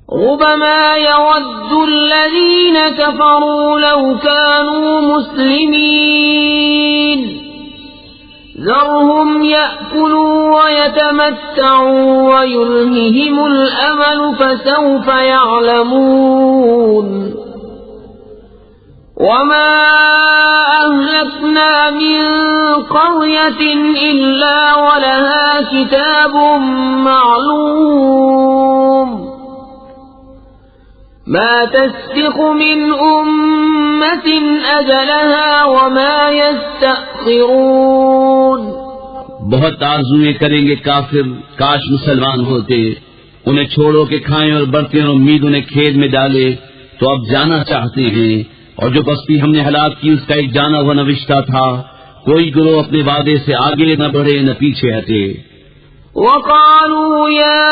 ربما يود الذين كفروا لو كانوا مسلمين ذرهم يأكلوا ويتمتعوا ويلههم الأمل فسوف يعلمون وما أهلكنا من قرية إلا ولها كتاب معلوم ما تسبق من أمة أجلها وما يستأخرون. بہت آرزویں کریں گے کافر کاش مسلمان ہوتے. انہیں چھوڑو کہ کھائیں اور برتن اور امید انہیں کھیل میں ڈالے تو اب جانا چاہتے ہیں، اور جو بستی ہم نے ہلاک کی اس کا ایک جانا ہوا نوشتہ تھا. کوئی گروہ اپنے وعدے سے آگے نہ بڑھے نہ پیچھے ہٹے. وقالوا يا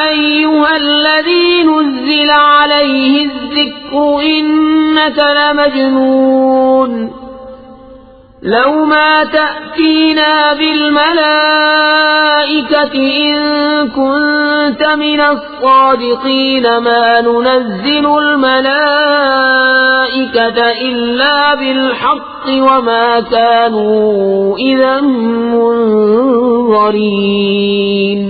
أيها الذي نزل عليه الذكر إنك لمجنون لو ما تأتينا بالملائكة إن كنت من الصادقين ما ننزل الملائكة إلا بالحق وما كانوا إذا منظرين.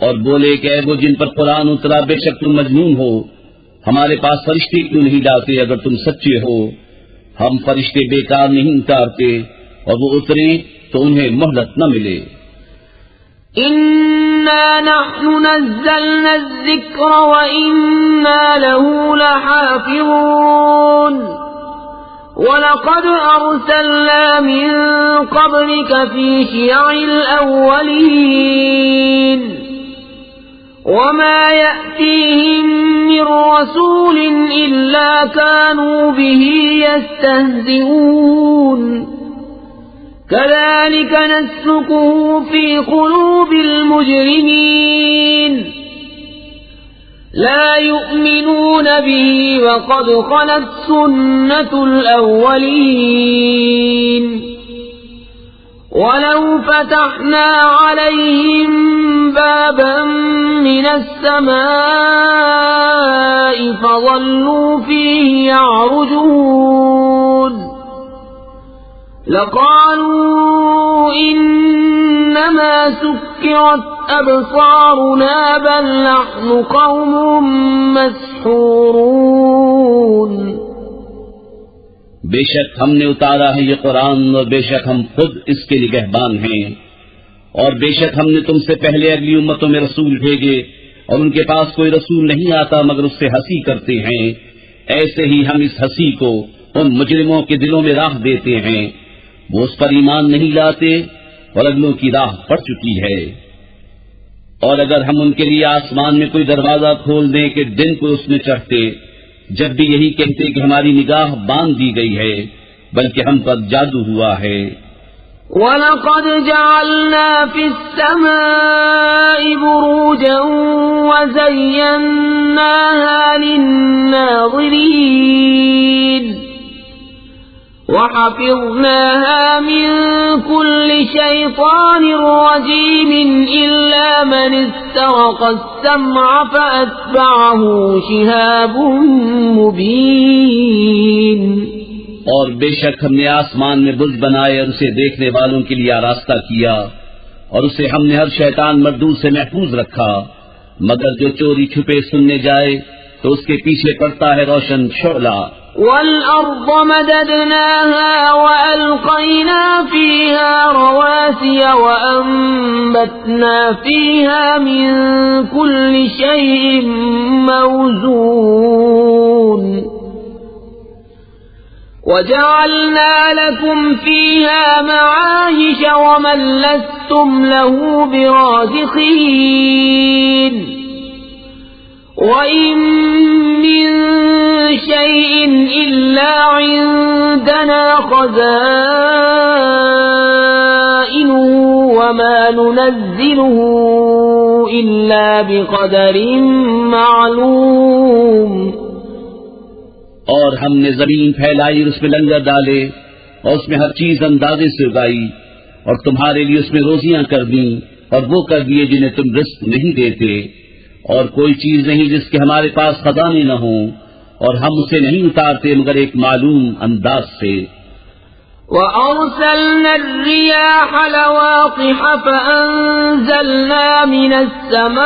اور بولے کہ اے وہ جن پر قرآن اترا بے شک تم مجنون ہو، ہمارے پاس فرشتے کیوں نہیں لاتے اگر تم سچے ہو؟ ہم فرشتے بیکار نہیں اتارتے، اور وہ اتریں تو انہیں مہلت نہ ملے. إنا نحن نزلنا الذكر وإنا له لحافظون ولقد أرسلنا من قبلك في شيع الأولين وما يأتيهم من رسول إلا كانوا به يستهزئون كذلك نسلكه في قلوب المجرمين لا يؤمنون به وقد خلت سنة الأولين ولو فتحنا عليهم بابا من السماء فظلوا فيه يعرجون لقالوا إنما سكرت أبصارنا بل نحن قوم مسحورون. بے شک ہم نے اتارا ہے یہ قرآن اور بے شک ہم خود اس کے نگہبان ہیں، اور بے شک ہم نے تم سے پہلے اگلی امتوں میں رسول بھیجے اور ان کے پاس کوئی رسول نہیں آتا مگر اس سے ہنسی کرتے ہیں. ایسے ہی ہم اس ہنسی کو ان مجرموں کے دلوں میں راہ دیتے ہیں، وہ اس پر ایمان نہیں لاتے اور اگلوں کی راہ پڑ چکی ہے. اور اگر ہم ان کے لیے آسمان میں کوئی دروازہ کھول دیں کہ دن کو اس میں چڑھتے، جب بھی یہی کہتے کہ ہماری نگاہ باندھ دی گئی ہے بلکہ ہم پر جادو ہوا ہے. وَلَقَدْ جَعَلْنَا فِي السَّمَاءِ بُرُوجًا وَزَيَّنَّاهَا لِلنَّاظِرِينَ وَحَفِظْنَاهَا مِنْ كُلِّ شَيْطَانٍ رَجِيمٍ إِلَّا مَنِ اسْتَرَقَ السَّمْعَ فَأَتْبَعَهُ شِهَابٌ مُبِينٌ. اور بے شک ہم نے آسمان میں بز بنائے اور اسے دیکھنے والوں کے لیے آراستہ کیا، اور اسے ہم نے ہر شیطان مردود سے محفوظ رکھا، مگر جو چوری چھپے سننے جائے تو اس کے پیچھے پڑتا ہے روشن شعلہ. وَالْأَرْضَ مَدَدْنَاهَا وَأَلْقَيْنَا فِيهَا رَوَاسِيَ وَأَنبَتْنَا فِيهَا مِن كُلِّ شَيْءٍ مَّوْزُونٍ وَجَعَلْنَا لَكُمْ فِيهَا مَعَايِشَ وَمَن لَّسْتُمْ لَهُ بِرَازِقِينَ. وَإِن مِّن شَيْءٍ إِلَّا عِندَنَا خَزَائِنُهُ وَمَا نُنَزِّلُهُ إِلَّا بِقَدَرٍ مَّعْلُومٍ. اور ہم نے زمین پھیلائی اور اس میں لنگر ڈالے اور اس میں ہر چیز اندازے سے اگائی، اور تمہارے لیے اس میں روزیاں کر دیں اور وہ کر دیے جنہیں تم رزق نہیں دیتے، اور کوئی چیز نہیں جس کے ہمارے پاس خزانے نہ ہوں، اور ہم اسے نہیں اتارتے مگر ایک معلوم انداز سے۔ وَأَرْسَلْنَا الرِّيَاحَ لَوَاقِحَ فَأَنزَلْنَا مِنَ السَّمَاءِ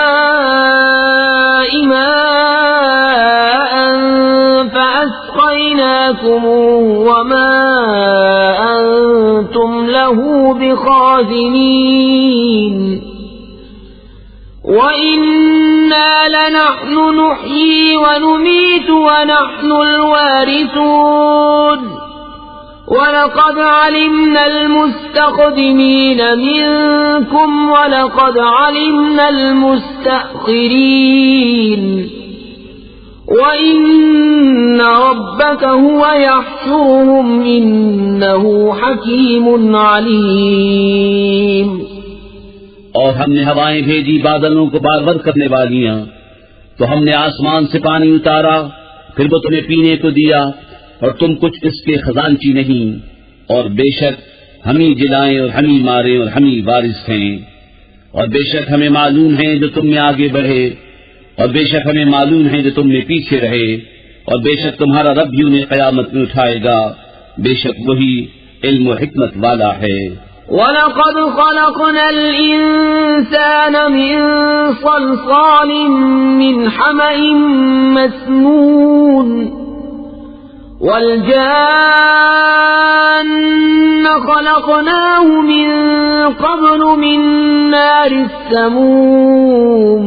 مَاءً فَأَسْقَيْنَاكُمُوهُ وَمَا أَنْتُمْ لَهُ بِخَازِنِينَ وَإِنَّا لَنَحْنُ نُحْيِي وَنُمِيتُ وَنَحْنُ الْوَارِثُونَ وَلَقَدْ عَلِمْنَا الْمُسْتَقْدِمِينَ مِنكُمْ وَلَقَدْ عَلِمْنَا الْمُسْتَأْخِرِينَ وَإِنَّ رَبَّكَ هُوَ يَحْشُرُهُمْ إِنَّهُ حَكِيمٌ عَلِيمٌ۔ اور ہم نے ہوائیں بھیجی بادلوں کو بارور کرنے والیاں، تو ہم نے آسمان سے پانی اتارا، پھر وہ تمہیں پینے کو دیا، اور تم کچھ اس کے خزانچی نہیں، اور بے شک ہم ہی جلائیں اور ہم ہی مارے اور ہم ہی وارث ہیں، اور بے شک ہمیں معلوم ہے جو تم میں آگے بڑھے، اور بے شک ہمیں معلوم ہے جو تم میں پیچھے رہے، اور بے شک تمہارا رب بھی انہیں قیامت میں اٹھائے گا، بے شک وہی علم و حکمت والا ہے۔ وَلَقَدْ خَلَقْنَا الْإِنسَانَ مِنْ صَلْصَالٍ مِّنْ حَمَإٍ مَّسْنُونٍ وَالْجَانَّ خَلَقْنَاهُ مِنْ قَبْلُ مِنْ نَارِ السَّمُومِ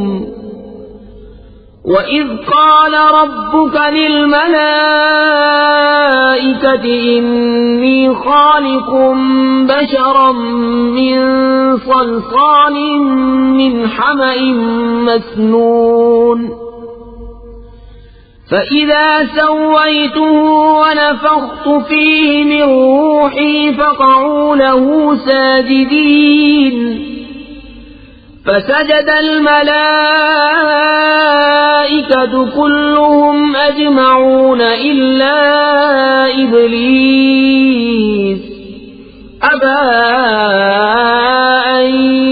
وَإِذْ قَالَ رَبُّكَ لِلْمَلَائِكَةِ إِنِّي خَالِقٌ بَشَرًا مِّن صَلْصَالٍ مِّنْ حَمَإٍ مَّسْنُونٍ فَإِذَا سَوَّيْتُهُ وَنَفَخْتُ فِيهِ مِنْ رُوحِي فَقَعُوا لَهُ سَاجِدِينَ فسجد الملائكة كلهم أجمعون إلا إبليس أبى أن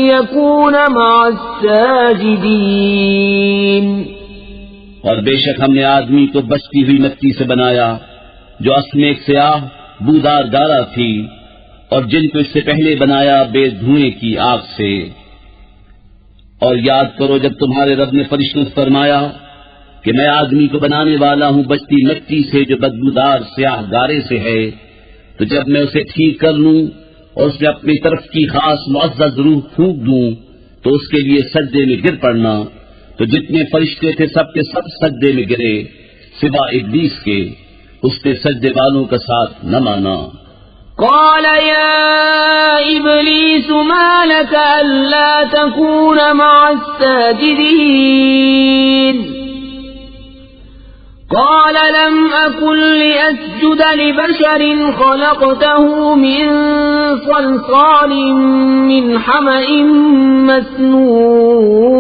يكون مع الساجدين۔ اور بے شک ہم نے آدمی کو بچتی ہوئی مٹی سے بنایا جو اصل میں ایک سیاہ بودار گارا تھی، اور جن کو اس سے پہلے بنایا بے دھوئیں کی آگ سے۔ اور یاد کرو جب تمہارے رب نے فرشتوں سے فرمایا کہ میں آدمی کو بنانے والا ہوں بچتی مٹی سے جو بدبودار سیاہ گارے سے ہے، تو جب میں اسے ٹھیک کر لوں اور اس میں اپنی طرف کی خاص معزز روح پھونک دوں تو اس کے لیے سجدے میں گر پڑنا، تو جتنے فرشتے تھے سب کے سب سجدے میں گرے سوا ابلیس کے، اس نے سجدے والوں کا ساتھ نہ مانا۔ قال يا إبليس ما لك ألا تكون مع الساجدين قال لم أكن لأسجد لبشر خلقته من صلصال من حمأ مسنون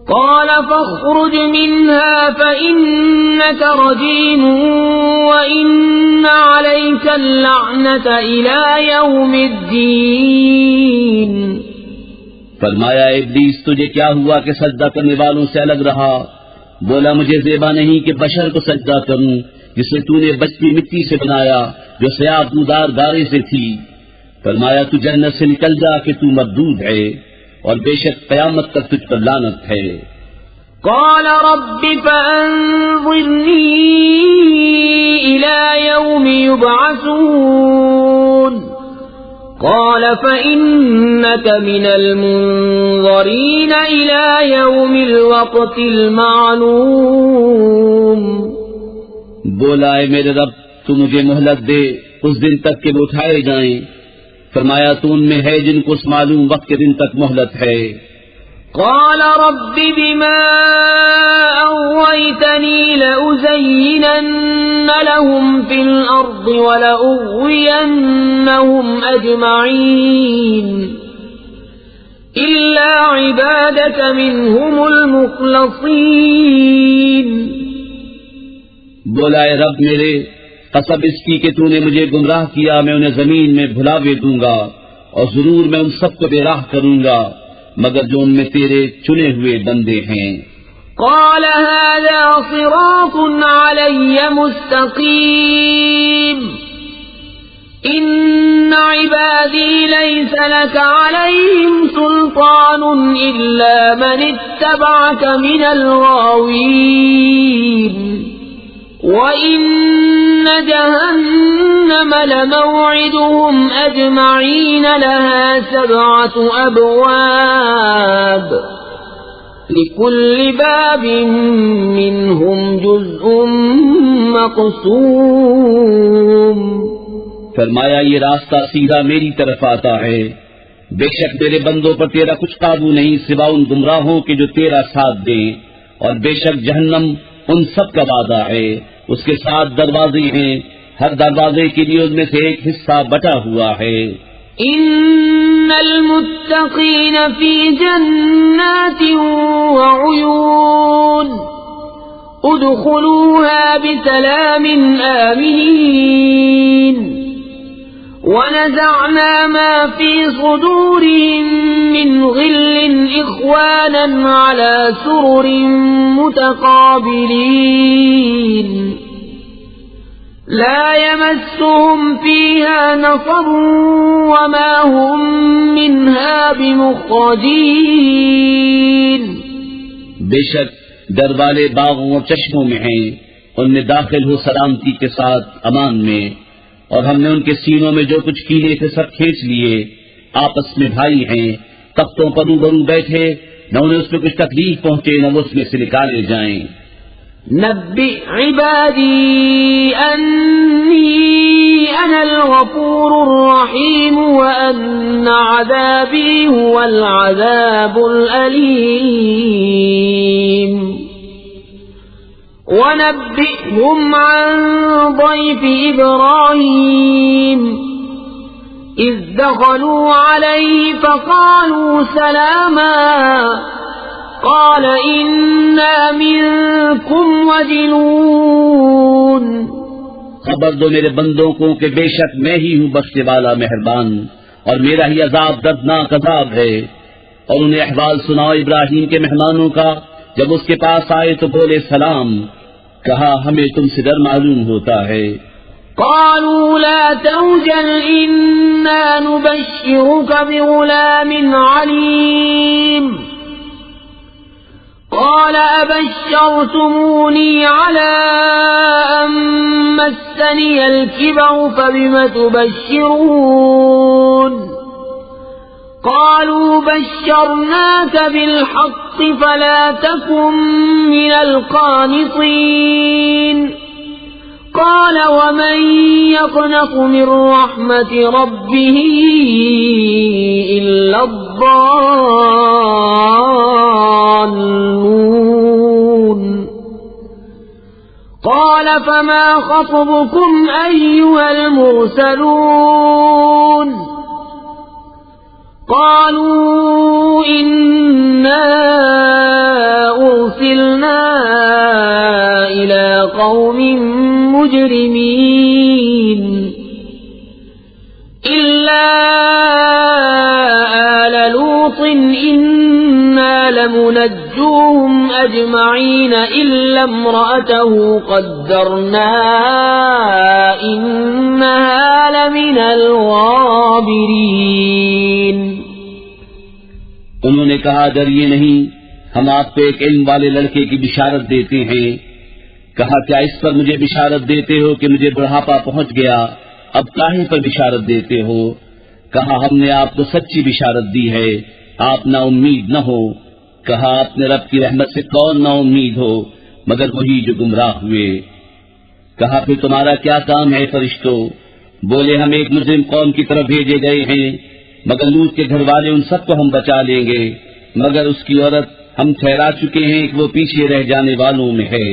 قال فاخرج منها فإنك رجيم وإن عليك اللعنة إلى يوم الدين۔ فرمایا ابلیس تجھے کیا ہوا کہ سجدہ کرنے والوں سے الگ رہا؟ بولا مجھے زیبا نہیں کہ بشر کو سجدہ کروں جسے تو نے بچتی مٹی سے بنایا جو سیاہ بودار گارے سے تھی۔ فرمایا تو جنت سے نکل جا کہ تو مردود ہے اور بے شک قیامت تک تجھ پر لعنت ہے۔ قال رب فأنظرني إلى يوم يبعثون قال فإنك من المنظرين إلى يوم الوقت المعلوم۔ بولا اے میرے رب تو مجھے مہلت دے اس دن تک کہ وہ اٹھائے جائیں۔ فرمایا تو ان میں ہے جن کو اس معلوم وقت کے دن تک مہلت ہے۔ قال رب بما أغويتني لأزينن لهم في الأرض ولأغوينهم أجمعين إلا عبادك منهم المخلصين۔ بولا اے رب میرے قسم اس کی کہ تو نے مجھے گمراہ کیا میں انہیں زمین میں بھلاوے دوں گا اور ضرور میں ان سب کو بے راہ کروں گا مگر جو ان میں تیرے چنے ہوئے بندے ہیں۔ قال هذا صراط علي مستقيم إن عبادي ليس لك عليهم سلطان إلا من اتبعك من الغاوين وَإِنَّ جَهَنَّمَ لَمَوْعِدُهُمْ أَجْمَعِينَ لَهَا 7 أَبْوَابٍ لِكُلِّ بَابٍ مِّنْهُمْ جُزْءٌ مَّقْسُومٌ۔ فرمایا یہ راستہ سیدھا میری طرف آتا ہے، بے شک میرے بندوں پر تیرا کچھ قابو نہیں سوا ان گمراہوں کے جو تیرا ساتھ دیں، اور بے شک جہنم ان سب کا وعدہ ہے، اس کے 7 دروازے ہیں، ہر دروازے کے لیے ان میں سے ایک حصہ بٹا ہوا ہے۔ ان المتقین فی جنات وعیون ادخلوها بسلام آمنین ونزعنا ما في صدورهم من غل إخوانا على سرر متقابلين لا يمسهم فيها نصب وما هم منها بمخرجين۔ بے شک در والے باغوں اور چشموں میں ہیں، ان میں داخل ہو سلامتی کے ساتھ امان میں، اور ہم نے ان کے سینوں میں جو کچھ کینے تھے سب کھینچ لیے، آپس میں بھائی ہیں، تختوں پر روبرو بیٹھے، نہ انہیں اس میں کچھ تکلیف پہنچے نہ وہ اس میں سے نکالے جائیں۔ نبئ عبادی انی انا الغفور الرحیم وان عذابی هو العذاب الالیم ونبئهم عن ضيف إبراهيم إذ دخلوا عليه فقالوا سلاما قال إنا منكم وجلون۔ خبر دو میرے بندوں کو کہ بے شک میں ہی ہوں بخشنے والا مہربان، اور میرا ہی عذاب دردناک عذاب ہے۔ اور انہیں احوال سناؤ ابراہیم کے مہمانوں کا، جب اس کے پاس آئے تو بولے سلام، کہا ہمیں تم سے ڈر معلوم ہوتا ہے۔ قالوا لا توجل إنا نبشرك بغلام عليم قال أبشرتموني على أن مسني الكبر فبم تبشرون قالوا بشرناك بالحق فلا تكن من القانطين قال ومن يقنط من رحمة ربه إلا الضالون قال فما خطبكم أيها المرسلون قالوا إنا أرسلنا إلى قوم مجرمين إلا آل لوط إنا لمنجوهم أجمعين إلا امرأته قدرنا إنها لمن الغابرين۔ انہوں نے کہا ڈریے نہیں، ہم آپ کو ایک علم والے لڑکے کی بشارت دیتے ہیں۔ کہا کیا اس پر مجھے بشارت دیتے ہو کہ مجھے بڑھاپا پہنچ گیا، اب کاہے پر بشارت دیتے ہو؟ کہا ہم نے آپ کو سچی بشارت دی ہے، آپ نا امید نہ ہو۔ کہا اپنے رب کی رحمت سے کون نا امید ہو مگر وہی جو گمراہ ہوئے۔ کہا پھر تمہارا کیا کام ہے فرشتوں؟ بولے ہم ایک مجرم قوم کی طرف بھیجے گئے ہیں، مگر لوط کے گھر والے ان سب کو ہم بچا لیں گے، مگر اس کی عورت ہم ٹھہرا چکے ہیں کہ وہ پیچھے رہ جانے والوں میں ہے۔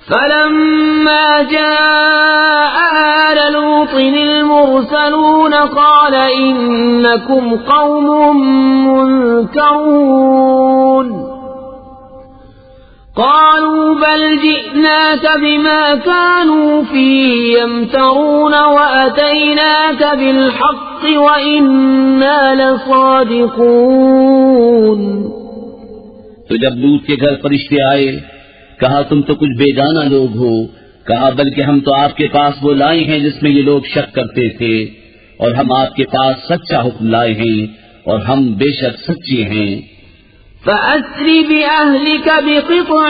فلما جاء آل لوط المرسلون قال إنكم قوم منكرون قالوا بل جئناك بما كانوا فيه يمترون وأتيناك بالحق وإنا لصادقون. تو جب لوط کے گھر فرشتے آئے کہا تم تو کچھ بیگانہ لوگ ہو. کہا بلکہ ہم تو آپ کے پاس وہ لائے ہیں جس میں یہ لوگ شک کرتے تھے، اور ہم آپ کے پاس سچا حکم لائے ہیں اور ہم بے شک سچے ہیں. فأسر بأهلك بقطع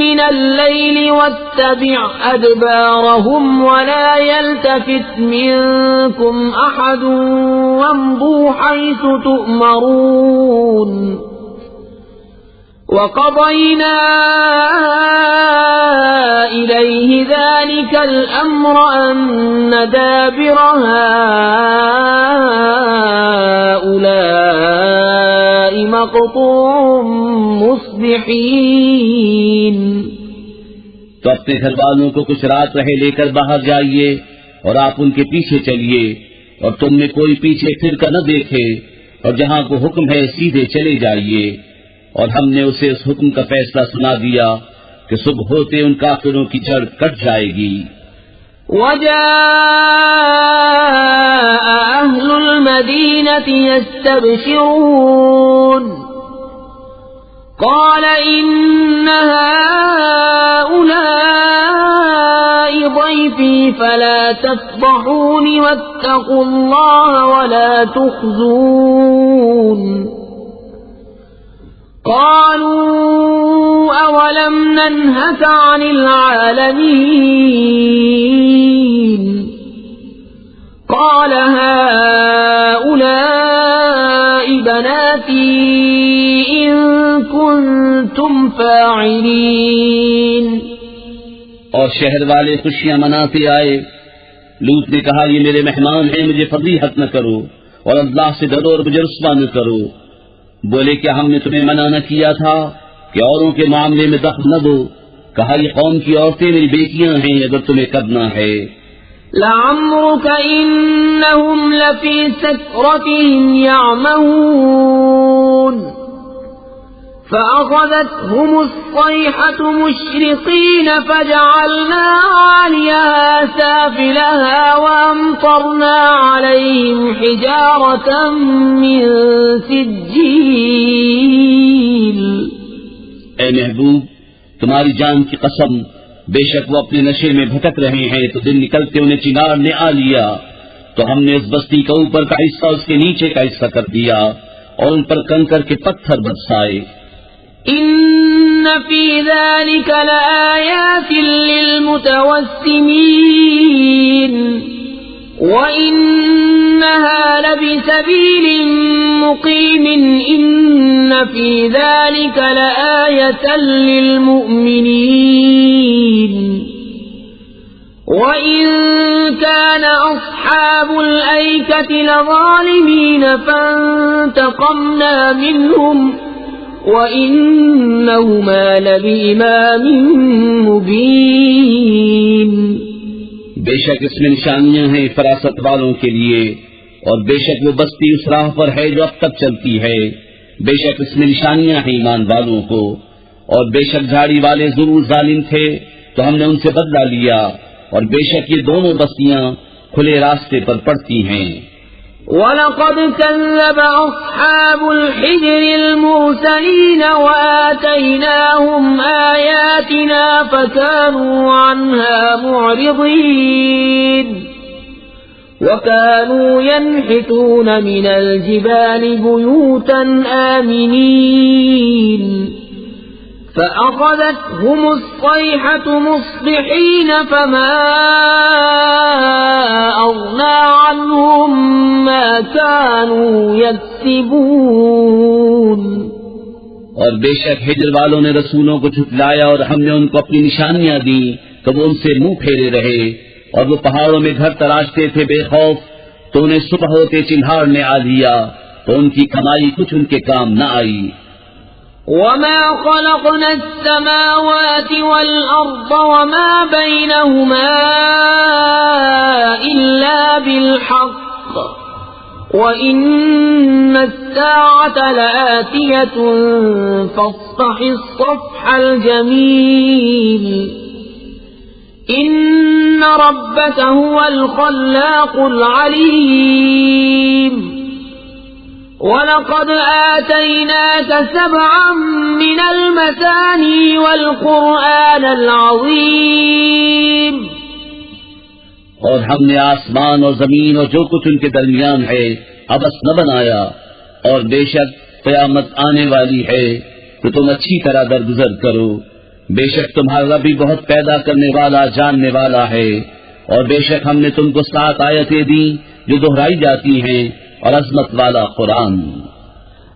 من الليل واتبع أدبارهم ولا يلتفت منكم أحد وامضوا حيث تؤمرون. وقضينا إليه ذلك الأمر أن دابر هؤلاء مقطوع مصبحين. تو اپنے گھر والوں کو کچھ رات رہے لے کر باہر جائیے اور آپ ان کے پیچھے چلیے، اور تم میں کوئی پیچھے پھر کر نہ دیکھے، اور جہاں کو حکم ہے سیدھے چلے جائیے. اور ہم نے اسے اس حکم کا فیصلہ سنا دیا کہ صبح ہوتے ان کافروں کی جڑ کٹ جائے گی. وجاء أهل المدينة يستبشرون قال إن هؤلاء ضيفي فلا تفضحوني واتقوا الله ولا تخزون. قالوا أولم ننهك عن العالمين قال هؤلاء بناتي إن كنتم فاعلين. اور شہر والے خوشیاں مناتے آئے. لوط نے کہا یہ میرے مہمان ہیں، مجھے فضیحت نہ کرو اور اللہ سے ڈرو اور مجھے رسوا نہ کرو. بولے کیا ہم نے تمہیں منع نہ کیا تھا کہ اوروں کے معاملے میں دخل نہ دو؟ کہا یہ قوم کی عورتیں میری بیٹیاں ہیں اگر تمہیں کرنا ہے. لعمرك إنهم لفي سكرتهم يعمهون فأخذتهم الصيحة مشرقين فجعلنا عاليها سافلها وأمطرنا عليهم حجارة من سجيل. اے محبوب تمہاری جان کی قسم، بے شک وہ اپنے نشے میں بھٹک رہے ہیں تو دن نکلتے انہیں چنار نے آ لیا، تو ہم نے اس بستی کا اوپر کا حصہ اس کے نیچے کا حصہ کر دیا اور ان پر کنکر کے پتھر برسائے. إن في ذلك لآيات للمتوسمين وإنها لبسبيل مقيم إن في ذلك لآية للمؤمنين. وإن كان أصحاب الأيكة لظالمين فانتقمنا منهم وَإِنَّهُمَا لَبِإِمَامٍ مُبِينٍ. بے شک اس میں نشانیاں ہیں فراست والوں کے لیے، اور بے شک وہ بستی اس راہ پر ہے جو اب تک چلتی ہے. بے شک اس میں نشانیاں ہیں ایمان والوں کو، اور بے شک جھاڑی والے ضرور ظالم تھے تو ہم نے ان سے بدلہ لیا، اور بے شک یہ دونوں بستیاں کھلے راستے پر پڑتی ہیں. وَلَقَدْ كَذَّبَ أَصْحَابُ الْحِجْرِ الْمُرْسَلِينَ وَآتَيْنَاهُمْ آيَاتِنَا فَكَانُوا عَنْهَا مُعْرِضِينَ. وَكَانُوا يَنْحِتُونَ مِنَ الْجِبَالِ بُيُوتًا آمِنِينَ فأخذتهم الصيحة مصبحين فما أغنى عنهم ما كانوا يكسبون. اور بے شک ہجر والوں نے رسولوں کو جھٹلایا اور ہم نے ان کو اپنی نشانیاں دی تو وہ ان سے منہ پھیرے رہے، اور وہ پہاڑوں میں گھر تراشتے تھے بے خوف، تو انہیں صبح ہوتے چنہاڑ نے آ لیا تو ان کی کمائی کچھ ان کے کام نہ آئی. وما خلقنا السماوات والأرض وما بينهما إلا بالحق وَإِنَّ السَّاعَةَ لَآتِيَةٌ فَاصْفَحِ الصَّفْحَ الْجَمِيلَ إِنَّ رَبَّكَ هُوَ الْخَلَّاقُ الْعَلِيمُ وَلَقَدْ آتَيْنَاكَ 7 مِنَ الْمَثَانِي وَالْقُرْآنَ الْعَظِيمَ اور ہم نے آسمان اور زمین اور جو کچھ ان کے درمیان ہے عبث نہ بنایا، اور بے شک قیامت آنے والی ہے تو تم اچھی طرح درگزر کرو۔ بے شک تمہارا رب بھی بہت پیدا کرنے والا، جاننے والا ہے، اور بے شک ہم نے تم کو 7 آیتیں دی جو دہرائی جاتی ہیں، اور عظمت والا قرآن۔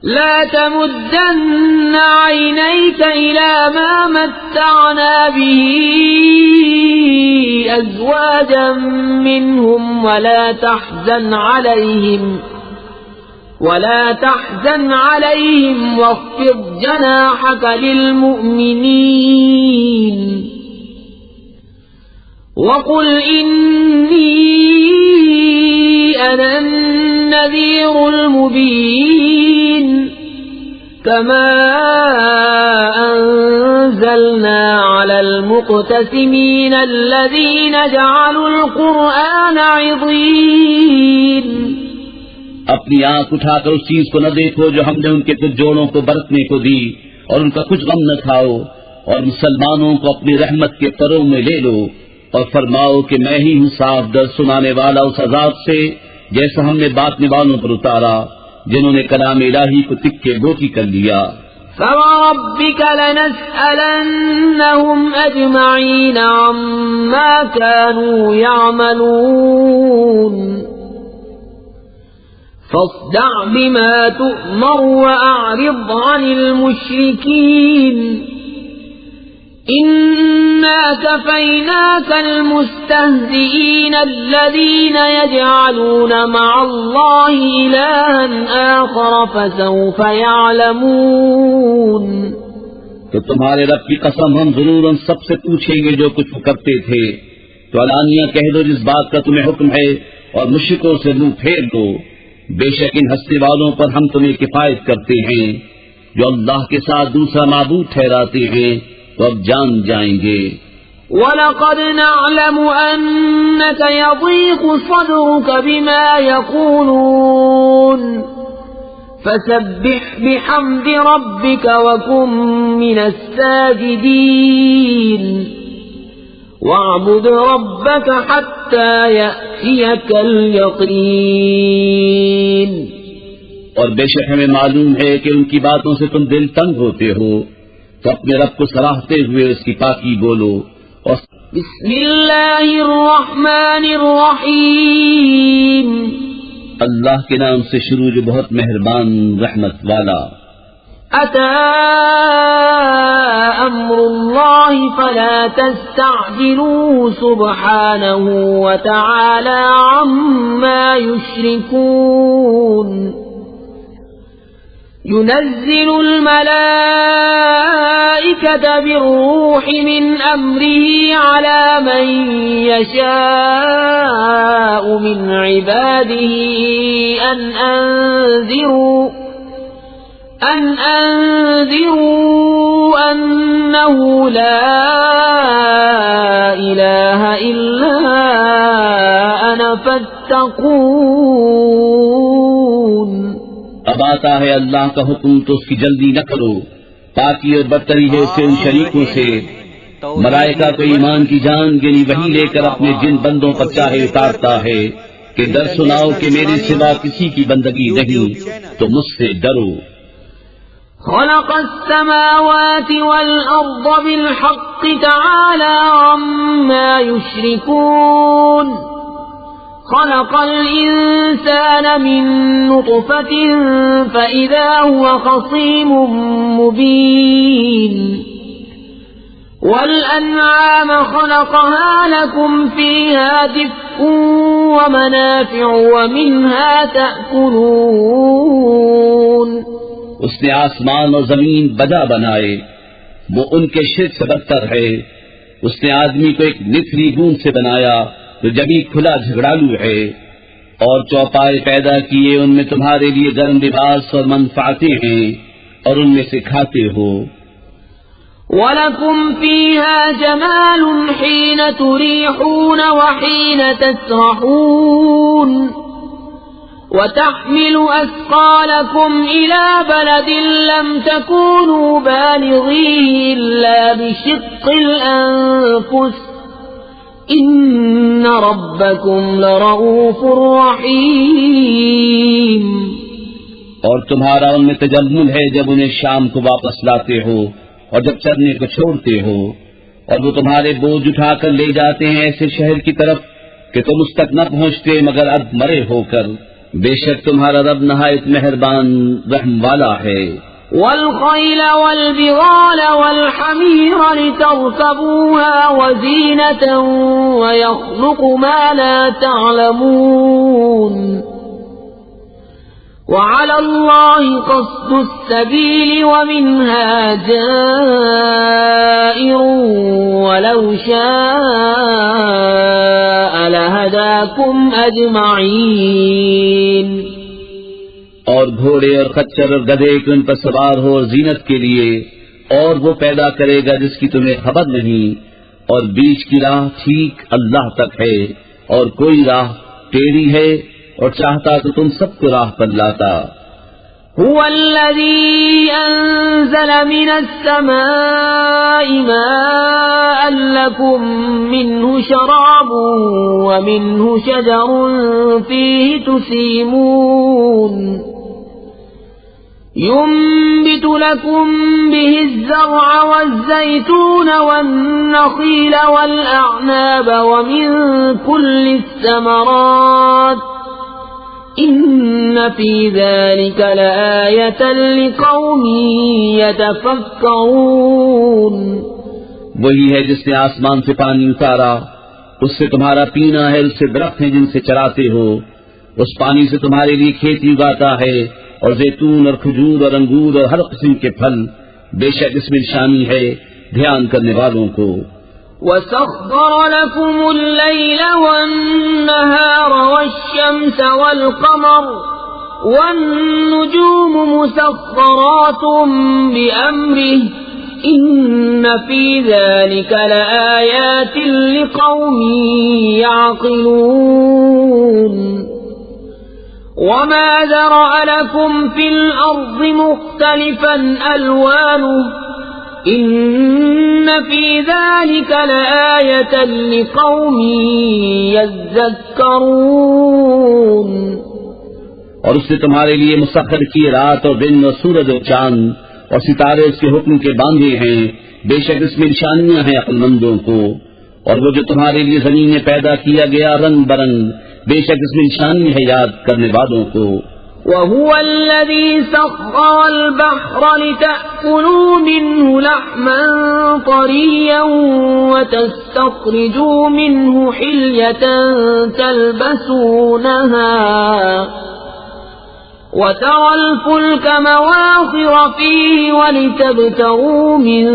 لا تمدن عينيك إلى ما متعنا به أزواجا منهم ولا تحزن عليهم واخفض جناحك للمؤمنين وقل إني أنا النذير المبين كما أنزلنا على المقتسمين الذين جعلوا القرآن عضين۔ اپنی آنکھ اٹھا کر اس چیز کو نہ دیکھو جو ہم نے ان کے کچھ جوڑوں کو برتنے کو دی، اور ان کا کچھ غم نہ کھاؤ، اور مسلمانوں کو اپنی رحمت کے پروں میں لے لو، اور فرماؤ کہ میں ہی ہوں صاف در سنانے والا اس عذاب سے جیسا ہم نے باطنے والوں پر اتارا جنہوں نے کلام الہی کو تکے بوکی کر لیا۔ فَوَرَبِّكَ لَنَسْأَلَنَّهُمْ أَجْمَعِينَ عَمَّا كَانُوا يَعْمَلُونَ فَاصْدَعْ بِمَا تُؤْمَرُ وَأَعْرِضْ عَنِ الْمُشْرِكِينَ إِنَّا كَفَيْنَاكَ الْمُسْتَهْزِئِينَ الَّذِينَ يَجْعَلُونَ مَعَ اللَّهِ إِلَٰهًا آخَرَ فَسَوْفَ يَعْلَمُونَ۔ تو تمہارے رب کی قسم ہم ضرور ان سب سے پوچھیں گے جو کچھ وہ کرتے تھے، تو علانیہ کہہ دو جس بات کا تمہیں حکم ہے، اور مشرکوں سے منہ پھیر دو۔ بے شک ان ہستی والوں پر ہم تمہیں کفایت کرتے ہیں، جو اللہ کے ساتھ دوسرا معبود ٹھہراتے ہیں تو اب جان جائیں گے۔ وَلَقَدْ نَعْلَمُ أَنَّكَ يَضِيقُ صَدْرُكَ بِمَا يَقُولُونَ فَسَبِّحْ بِحَمْدِ رَبِّكَ وَكُن مِّنَ السَّاجِدِينَ وَاعْبُدْ رَبَّكَ حَتَّى يَأْتِيَكَ الْيَقِينُ۔ اور بے شک ہمیں معلوم ہے کہ ان کی باتوں سے تم دل تنگ ہوتے ہو، تو اپنے رب کو سراہتے ہوئے اس کی پاکی بولو۔ اور بسم اللہ الرحمن الرحیم، اللہ کے نام سے شروع جو بہت مہربان رحمت والا۔ أتى أمر الله فلا تستعجلوه سبحانه وتعالى عما يشركون ينزل الملائكة بالروح من أمره على من يشاء من عباده أن أنذروا أنه لا إله إلا أنا فاتقون۔ اب آتا ہے اللہ کا حکم تو اس کی جلدی نہ کرو، پاکی اور برتری ہے اسے ان شریکوں سے۔ ملائکہ کو ایمان کی جان یعنی وہی لے کر اپنے جن بندوں پر چاہے اتارتا ہے کہ ڈر سناؤ کہ میرے سوا کسی کی بندگی نہیں، تو مجھ سے ڈرو۔ خلق السماوات والأرض بالحق تعالى عما يشركون خلق الإنسان من نطفة فإذا هو خصيم مبين والأنعام خلقها لكم فيها دفء ومنافع ومنها تأكلون۔ اس نے آسمان اور زمین بجا بنائے، وہ ان کے شرک سے بدتر ہے۔ اس نے آدمی کو ایک نتھری گوند سے بنایا جو جبھی کھلا جھگڑالو ہے، اور چوپائے پیدا کیے، ان میں تمہارے لیے گرم لباس اور منفعتیں ہیں، اور ان میں سے کھاتے ہو۔ وَلَكُمْ فِيهَا جَمَالٌ حِينَ تُرِيحُونَ وَحِينَ تَسْرَحُونَ وَتَحْمِلُ أَثْقَالَكُمْ إِلَى بَلَدٍ لَّمْ تَكُونُوا بَالِغِيهِ إِلَّا بِشِقِّ الْأَنفُسِ إِنَّ رَبَّكُمْ لَرَءُوفٌ رَّحِيمٌ۔ اور تمہارا ان میں تجمل ہے جب انہیں شام کو واپس لاتے ہو اور جب چرنے کو چھوڑتے ہو، اور وہ تمہارے بوجھ اٹھا کر لے جاتے ہیں ایسے شہر کی طرف کہ تم اس تک نہ پہنچتے مگر اب مرے ہو کر۔ بے شک تمہارا رب نہایت مہربان رحم والا ہے۔ وَالْخَيْلَ وَالْبِغَالَ وَالْحَمِيرَ لِتَرْكَبُوهَا وَزِينَةً وَيَخْلُقُ مَا لَا تَعْلَمُونَ وَعَلَى اللَّهِ قَصْدُ السَّبِيلِ وَمِنْهَا جَائِرٌ وَلَوْ شَاءَ لَهَدَاكُمْ أَجْمَعِينَ۔ اور گھوڑے اور خچر اور گدھے کہ ان پر سوار ہو اور زینت کے لیے، اور وہ پیدا کرے گا جس کی تمہیں خبر نہیں، اور بیچ کی راہ ٹھیک اللہ تک ہے، اور کوئی راہ ٹیڑھی ہے، اور چاہتا تو تم سب کو راہ پر لاتا۔ هو الذي أنزل من السماء ماء لكم منه شراب ومنه شجر فيه تسيمون ينبت لكم به الزرع والزيتون والنخيل والأعناب ومن كل الثمرات إن في ذلك لآية لقوم يتفكرون۔ وہی ہے جس نے آسمان سے پانی اتارا، اس سے تمہارا پینا ہے، اس سے درخت ہیں جن سے چراتے ہو، اس پانی سے تمہارے لیے کھیتی اگاتا ہے، اور زیتون اور کھجور اور انگور اور ہر قسم کے پھل، بے شک اس میں نشانی ہے دھیان کرنے والوں کو۔ وَسَخَّرَ لَكُمُ اللَّيْلَ وَالنَّهَارَ وَالشَّمْسَ وَالْقَمَرَ وَالنُّجُومُ مُسَخَّرَاتٌ بِأَمْرِهِ إِنَّ فِي ذَلِكَ لَآيَاتٍ لِقَوْمٍ يَعْقِلُونَ وَمَا ذَرَأَ لَكُمْ فِي الْأَرْضِ مُخْتَلِفًا أَلْوَانُهُ إِنَّ فِي ذَلِكَ لَآيَةً لِقَوْمٍ يَذَّكَّرُونَ۔ اور اس نے تمہارے لیے مسخر کی رات اور دن اور سورج اور چاند اور ستارے اس کے حکم کے باندھے ہیں، بے شک اس میں نشانیاں ہیں عقل مندوں کو۔ اور وہ جو تمہارے لیے زمین میں پیدا کیا گیا رنگ برنگ، بے شک اس میں نشانی ہے یاد کرنے والوں کو۔ وَهُوَ الَّذِي سَخَّرَ الْبَحْرَ لِتَأْكُلُوا مِنْهُ لَحْمًا طَرِيًّا وَتَسْتَخْرِجُوا مِنْهُ حِلْيَةً تَلْبَسُونَهَا وَتَرَى الْفُلْكَ مَوَاخِرَ فِيهِ وَلِتَبْتَغُوا مِنْ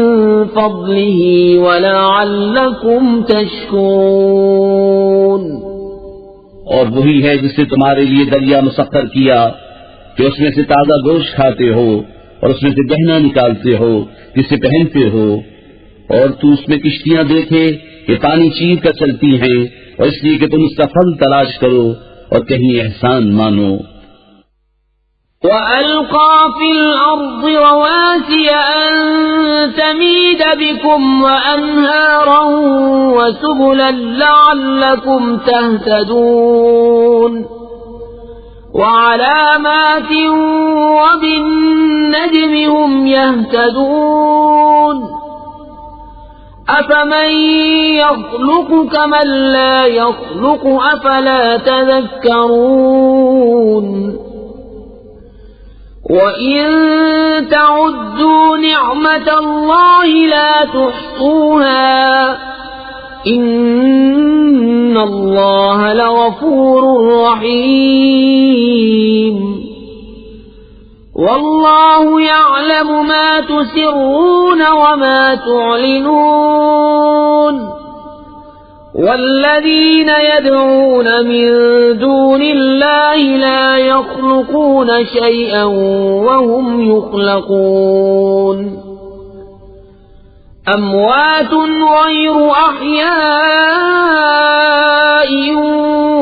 فَضْلِهِ وَلَعَلَّكُمْ تَشْكُرُونَ۔ اور وہی ہے جس نے تمہارے لیے دریا مسخر کیا کہ اس میں سے تازہ گوشت کھاتے ہو اور اس میں سے گہنا نکالتے ہو جسے پہنتے ہو، اور تو اس میں کشتیاں دیکھے کہ پانی چیر کر چلتی ہیں، اور اس لیے کہ تم اس کا پھل تلاش کرو اور کہیں احسان مانو۔ وَأَلْقَى فِي الْأَرْضِ رَوَاسِيَ أَن تَمِيدَ بِكُمْ وَأَنْهَارًا وَسُبُلًا لَعَلَّكُمْ تَهْتَدُونَ وَعَلَامَاتٍ وَبِالنَّجْمِ هُمْ يَهْتَدُونَ أَفَمَن يَخْلُقُ كَمَن لَّا يَخْلُقُ أَفَلَا تَذَكَّرُونَ وَإِن تَعُدُّوا نِعْمَةَ اللَّهِ لَا تُحْصُوهَا إِنَّ اللَّهَ لَغَفُورٌ رَّحِيمٌ وَاللَّهُ يَعْلَمُ مَا تُسِرُّونَ وَمَا تُعْلِنُونَ والذين يدعون من دون الله لا يخلقون شيئا وهم يخلقون أموات غير أحياء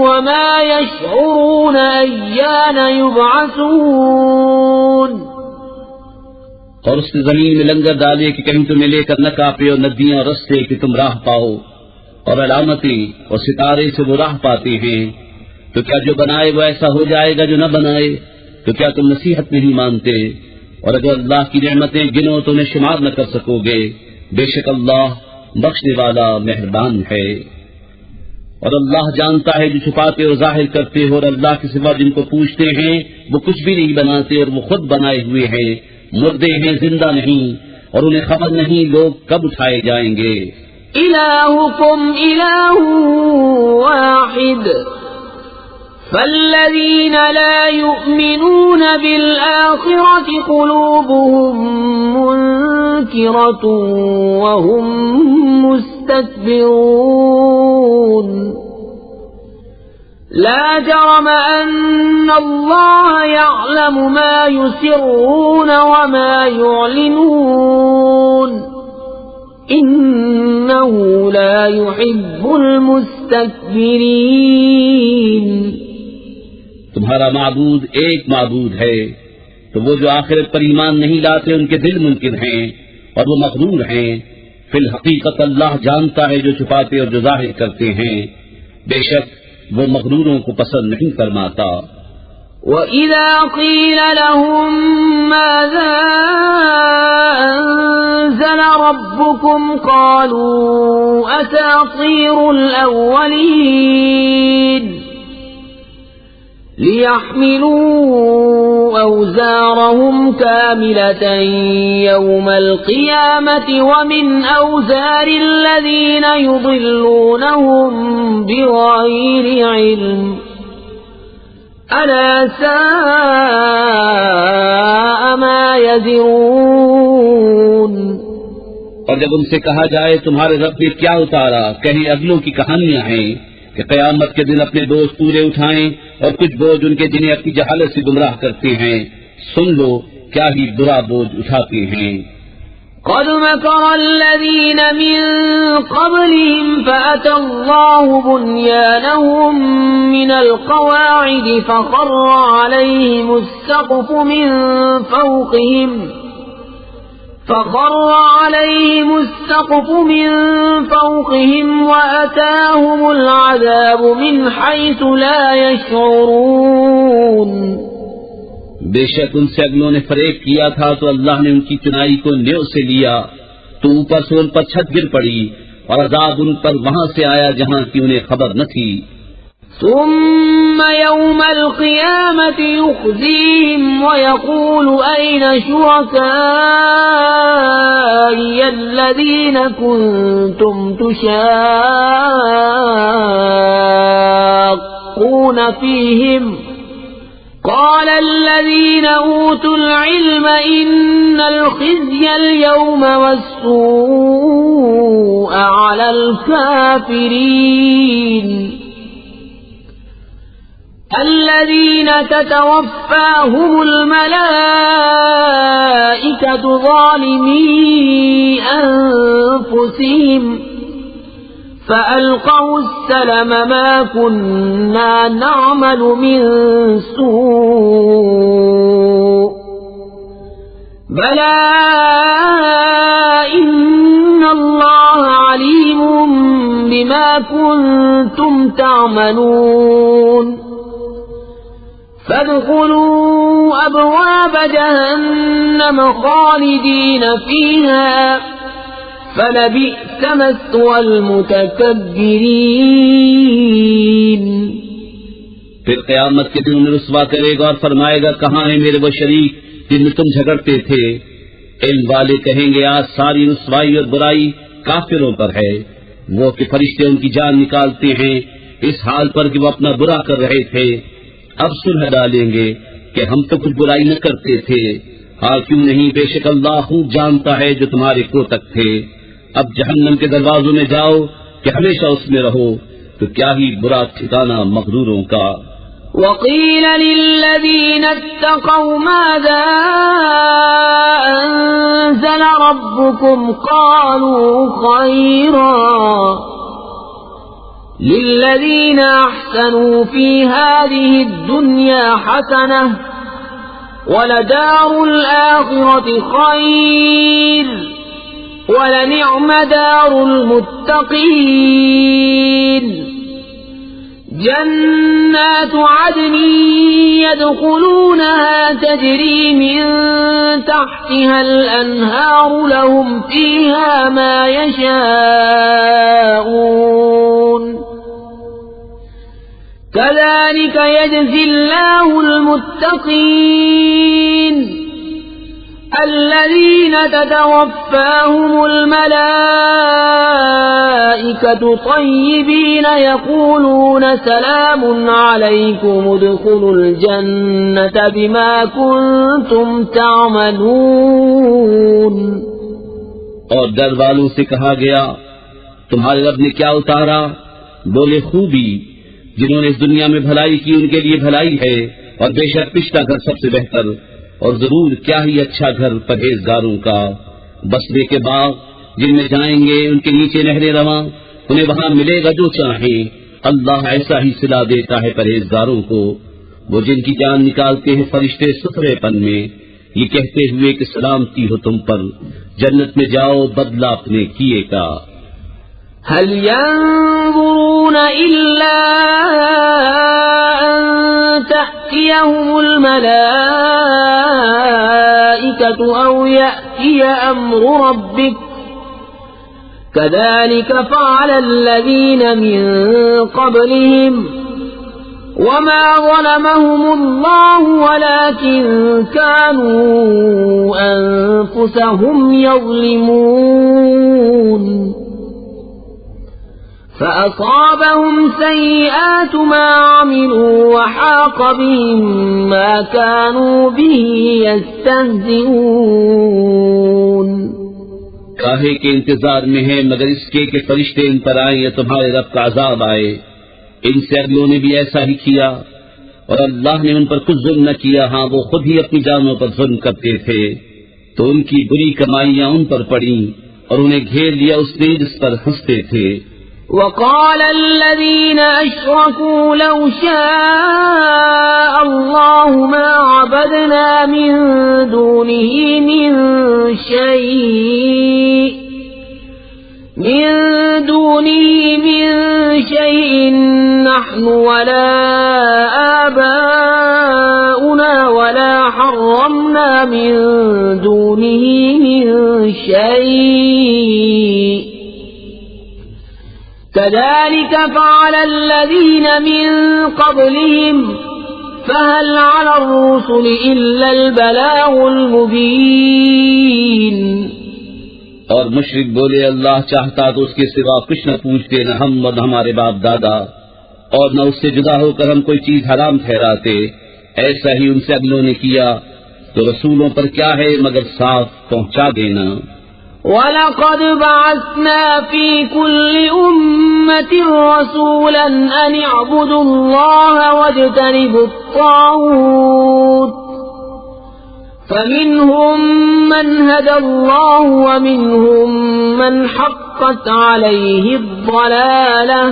وما يشعرون أيان يبعثون. اور اس نے زمین میں لنگر ڈالے کہ کہیں تمہیں لے کر نہ کاپے اور ندیاں اور رستے کہ تم راہ پاؤ، اور علامتیں اور ستارے سے وہ راہ پاتے ہیں. تو کیا جو بنائے وہ ایسا ہو جائے گا جو نہ بنائے؟ تو کیا تم نصیحت نہیں مانتے؟ اور اگر اللہ کی نعمتیں گنو تو انہیں شمار نہ کر سکو گے. بے شک اللہ بخشنے والا مہربان ہے. اور اللہ جانتا ہے جو چھپاتے اور ظاہر کرتے ہو، اور اللہ کے سوا جن کو پوچھتے ہیں وہ کچھ بھی نہیں بناتے، اور وہ خود بنائے ہوئے ہیں. مردے ہیں، زندہ نہیں، اور انہیں خبر نہیں لوگ کب اٹھائے جائیں گے. إلهكم إله واحد فالذين لا يؤمنون بالآخرة قلوبهم منكرة وهم مستكبرون. لا جرم أن الله يعلم ما يسرون وما يعلنون إنه لا يحب المستكبرين. تمہارا معبود ایک معبود ہے، تو وہ جو آخرت پر ایمان نہیں لاتے ان کے دل منکر ہیں اور وہ مغرور ہیں. فی الحقیقت اللہ جانتا ہے جو چھپاتے اور جو ظاہر کرتے ہیں. بے شک وہ مغروروں کو پسند نہیں فرماتا. وَإِذَا قِيلَ لَهُم مَّاذَا أَنزَلَ رَبُّكُمْ قَالُوا أَسَاطِيرُ الْأَوَّلِينَ لِيَحْمِلُوا أَوْزَارَهُمْ كَامِلَةً يَوْمَ الْقِيَامَةِ وَمِنْ أَوْزَارِ الَّذِينَ يُضِلُّونَهُم بِغَيْرِ عِلْمٍ أَلَا سَاءَ مَا يَزِرُونَ. اور جب ان سے کہا جائے تمہارے رب نے کیا اتارا، کہیں اگلوں کی کہانیاں ہیں کہ قیامت کے دن اپنے بوجھ پورے اٹھائیں، اور کچھ بوجھ ان کے جنہیں اپنی جہالت سے گمراہ کرتے ہیں. سن لو کیا ہی برا بوجھ اٹھاتے ہیں. قد مكر الذين من قبلهم فأتى الله بنيانهم من القواعد فخر عليهم السقف من فوقهم وأتاهم العذاب من حيث لا يشعرون. بے شک ان سے اگلوں نے فریب کیا تھا تو اللہ نے ان کی چنائی کو نیو سے لیا، تو اوپر سے ان پر چھت گر پڑی، اور عذاب ان پر وہاں سے آیا جہاں کی انہیں خبر نہ تھی. ثم يوم القيامة يخزيهم ويقول أين شركائي الذين كنتم تشاقون فيهم قال الذين أوتوا العلم إن الخزي اليوم والسوء على الكافرين الذين تتوفاهم الملائكة ظالمي أنفسهم فألقوا السلم ما كنا نعمل من سوء بلى إن الله عليم بما كنتم تعملون فادخلوا أبواب جهنم خالدين فيها فلبئس مثوى المتكبرين. پھر قیامت کے دن انہیں رسوا کرے گا اور فرمائے گا کہاں ہیں میرے وہ شریک جن میں تم جھگڑتے تھے. علم والے کہیں گے آج ساری رسوائی اور برائی کافروں پر ہے. وہ کہ فرشتے ان کی جان نکالتے ہیں اس حال پر کہ وہ اپنا برا کر رہے تھے. اب سلح ڈالیں گے کہ ہم تو کچھ برائی نہ کرتے تھے. ہاں کیوں نہیں، بے شک اللہ خوب جانتا ہے جو تمہارے کو تک تھے. اب جہنم کے دروازوں میں جاؤ کہ ہمیشہ اس میں رہو، تو کیا ہی برا ٹھکانہ مغروروں کا۔ وقيل للذين اتقوا ماذا أنزل ربكم قالوا خيرا للذين أحسنوا في هذه الدنيا حسنة ولدار الآخرة خير ولنعم دار المتقين جنات عدن يدخلونها تجري من تحتها الأنهار لهم فيها ما يشاءون كذلك يجزي الله المتقين الذين تتوفاهم الملائكة طيبين يقولون سلام عليكم ادخلوا الجنة بما كنتم تعملون۔ اور در والوں سے کہا گیا تمہارے رب نے کیا اتارا؟ بولے خوبی، جنہوں نے اس دنیا میں بھلائی کی ان کے لیے بھلائی ہے، اور بے شک پچھلا گھر سب سے بہتر، اور ضرور کیا ہی اچھا گھر پرہیزگاروں کا۔ بسرے کے باغ جن میں جائیں گے ان کے نیچے نہریں رواں، انہیں وہاں ملے گا جو چاہیں۔ اللہ ایسا ہی صلا دیتا ہے پرہیزگاروں کو۔ وہ جن کی جان نکالتے ہیں فرشتے ستھرے پن میں، یہ کہتے ہوئے کہ سلامتی ہو تم پر، جنت میں جاؤ بدلہ اپنے کیے کا۔ هل ينظرون إلا أن تأتيهم الملائكة أو يأتي أمر ربك كذلك فعل الذين من قبلهم وما ظلمهم الله ولكن كانوا أنفسهم يظلمون فأصابهم سيئات ما عملوا وحاق بهم ما كانوا به يستهزئون۔ کاہے کے انتظار میں ہیں مگر اس کے کہ فرشتے ان پر آئیں یا تمہارے رب کا عذاب آئے۔ ان سے اگلوں نے بھی ایسا ہی کیا، اور اللہ نے ان پر کچھ ظلم نہ کیا، ہاں وہ خود ہی اپنی جانوں پر ظلم کرتے تھے، تو ان کی بری کمائیاں ان پر پڑیں اور انہیں گھیر لیا اس نے جس پر ہنستے تھے۔ وقال الذين أشركوا لو شاء الله ما عبدنا من دونه من شيء نحن ولا آباؤنا ولا حرمنا من دونه من شيء كذلك فعل الذين من قبلهم فهل على الرسل إلا البلاغ المبين۔ اور مشرک بولے اللہ چاہتا تو اس کے سوا کچھ نہ پوچھتے، نہ ہم اور نہ ہمارے باپ دادا، اور نہ اس سے جدا ہو کر ہم کوئی چیز حرام ٹھہراتے۔ ایسا ہی ان سے اگلوں نے کیا، تو رسولوں پر کیا ہے مگر صاف پہنچا دینا۔ وَلَقَدْ بَعَثْنَا فِي كُلِّ أُمَّةٍ رَّسُولًا أَنِ اعْبُدُوا اللَّهَ وَاجْتَنِبُوا الطَّاغُوتَ فَمِنْهُم مَّنْ هَدَى اللَّهُ وَمِنْهُم مَّنْ حَقَّتْ عَلَيْهِ الضَّلَالَةُ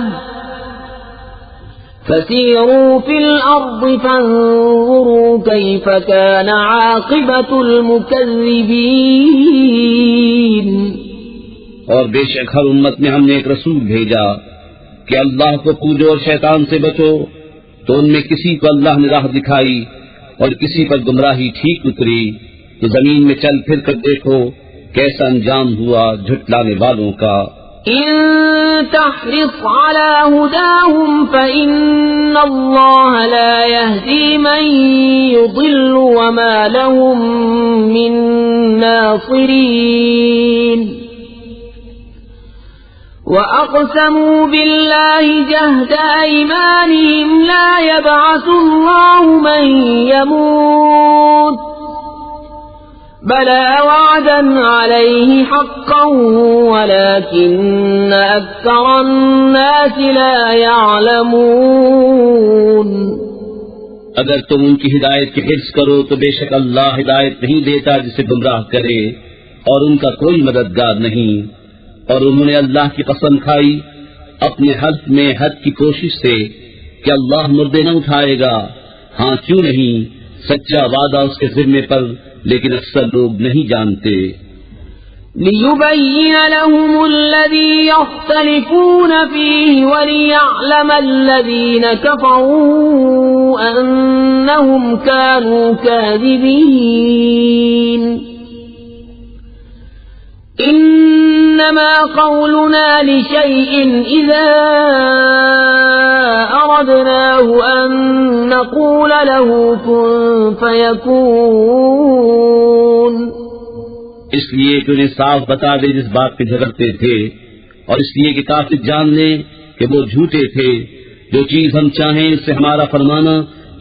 فَسِيرُوا فِي الْأَرْضِ فَانظُرُوا كَيْفَ كَانَ عَاقِبَةُ الْمُكَذِّبِينَ۔ اور بے شک ہر امت میں ہم نے ایک رسول بھیجا کہ اللہ کو پوجو اور شیطان سے بچو، تو ان میں کسی کو اللہ نے راہ دکھائی اور کسی پر گمراہی ٹھیک اتری، تو زمین میں چل پھر کر دیکھو کیسا انجام ہوا جھٹلانے والوں کا۔ إن تحرص على هداهم فإن الله لا يهدي من يضل وما لهم من ناصرين وأقسموا بالله جهد أيمانهم لا يبعث الله من يموت بلى وعدا عليه حقا ولكن أكثر الناس لا يعلمون. اگر تم ان کی ہدایت کی حرص کرو تو بے شک اللہ ہدایت نہیں دیتا جسے گمراہ کرے، اور ان کا کوئی مددگار نہیں. اور انہوں نے اللہ کی قسم کھائی اپنے حلف میں حد کی کوشش سے کہ اللہ مردے نہ اٹھائے گا. ہاں کیوں نہیں، سچا وعدہ اس کے ذمے پر، لیکن اکثر لوگ نہیں جانتے. ليبين لهم الذي يختلفون فيه وليعلم الذين كفروا أنهم كانوا كاذبين. إنما قولنا لشيء إذا أردناه أن نقول له كن فيكون. اس لیے کہ انہیں صاف بتا دے جس بات پہ جھگڑتے تھے، اور اس لیے کہ کافر جان لیں کہ وہ جھوٹے تھے. جو چیز ہم چاہیں اس سے ہمارا فرمانا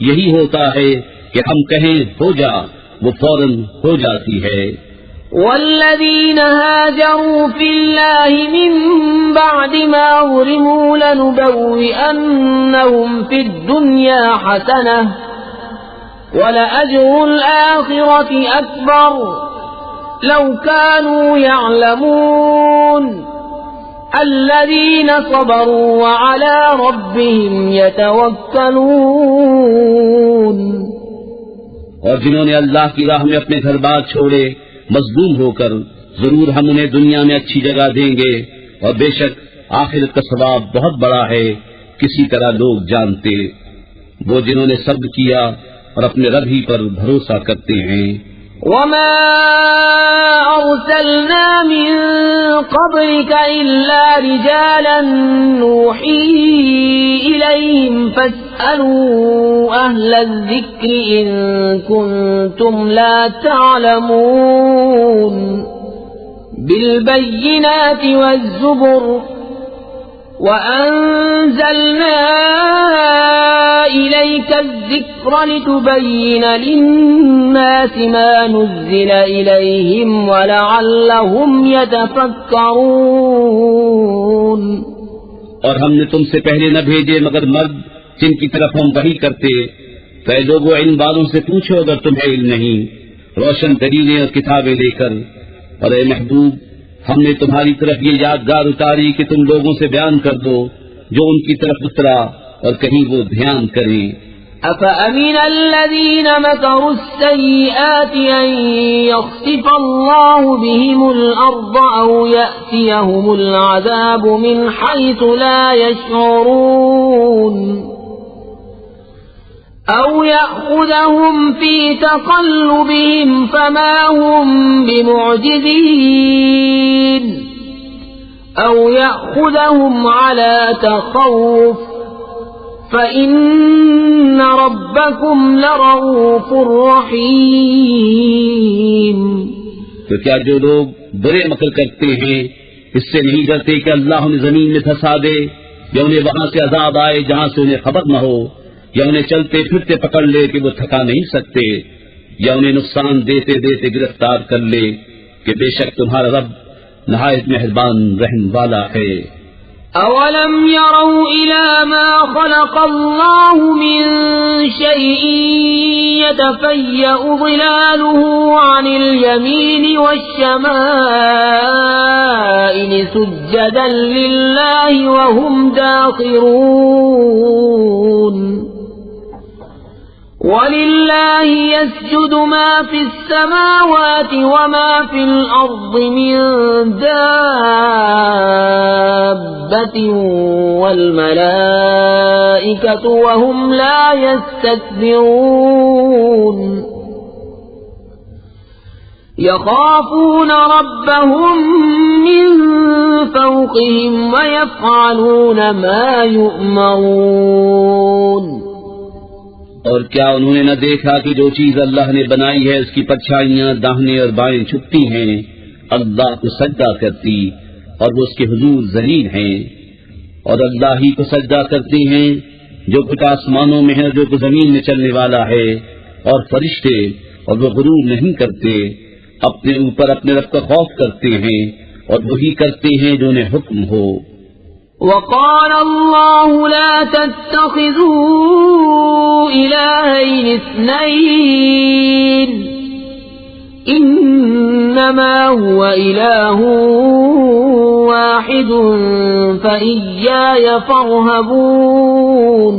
یہی ہوتا ہے کہ ہم کہیں ہو جا، وہ فوراً ہو جاتی ہے. والذين هاجروا في الله من بعد ما ظلموا لنبوئنهم في الدنيا حسنة ولأجر الآخرة أكبر لو كانوا يعلمون. الذين صبروا وعلى ربهم يتوكلون. اور جنہوں نے اللہ کی راہ میں اپنے گھر بار چھوڑے مظلوم ہو کر، ضرور ہم انہیں دنیا میں اچھی جگہ دیں گے، اور بے شک آخرت کا ثواب بہت بڑا ہے، کسی طرح لوگ جانتے. وہ جنہوں نے صبر کیا اور اپنے رب ہی پر بھروسہ کرتے ہیں. وما أرسلنا من قبلك إلا رجالا نوحي إليهم فاسألوا أهل الذكر إن كنتم لا تعلمون. بالبينات والزبر وأنزلنا إليك الذكر لتبين للناس ما نزل إليهم ولعلهم يتفكرون. اور ہم نے تم سے پہلے نہ بھیجے مگر مرد جن کی طرف ہم وحی کرتے. اے لوگوں علم والوں سے پوچھو اگر تمہیں علم نہیں، روشن دلیلیں اور کتابیں لے کر. اور اے محبوب، ہم نے تمہاری طرف یہ یادگار اتاری کہ تم لوگوں سے بیان کر دو جو ان کی طرف اترا، اور کہیں وہ دھیان کریں. أفأمن الذين مكروا السيئات أن يخسف الله بهم الأرض أو يأتيهم العذاب من حيث لا يشعرون أو يأخذهم في تقلبهم فما هم بمعجزين أو يأخذهم على تخوف فإن ربكم لرؤوف رحيم. تو کیا جو لوگ برے مکر کرتے ہیں اس سے نہیں ڈرتے کہ اللہ انہیں زمین میں دھسا دے، یا انہیں وہاں سے عذاب آئے جہاں سے انہیں خبر نہ ہو، یا انہیں چلتے پھرتے پکڑ لے کہ وہ تھکا نہیں سکتے، یا انہیں نقصان دیتے دیتے گرفتار کر لے کہ بے شک تمہارا رب نہایت مہربان رحم والا ہے. أولم يروا إلى ما خلق الله من شيء يتفيأ ظلاله عن اليمين والشمائل سجدا لله وهم داخرون. ولله يسجد ما في السماوات وما في الأرض من دابة والملائكة وهم لا يستكبرون. يخافون ربهم من فوقهم ويفعلون ما يؤمرون. اور کیا انہوں نے نہ دیکھا کہ جو چیز اللہ نے بنائی ہے اس کی پرچھائیاں داہنے اور بائیں چھپتی ہیں، اللہ کو سجدہ کرتی اور وہ اس کے حضور ذلیل ہیں. اور اللہ ہی کو سجدہ کرتی ہیں جو کچھ آسمانوں میں ہے، جو کچھ زمین میں چلنے والا ہے، اور فرشتے، اور وہ غرور نہیں کرتے. اپنے اوپر اپنے رب کا خوف کرتے ہیں اور وہی کرتے ہیں جو انہیں حکم ہو. وقال الله لا تتخذوا إلهين اثنين إنما هو إله واحد فإياي فارهبون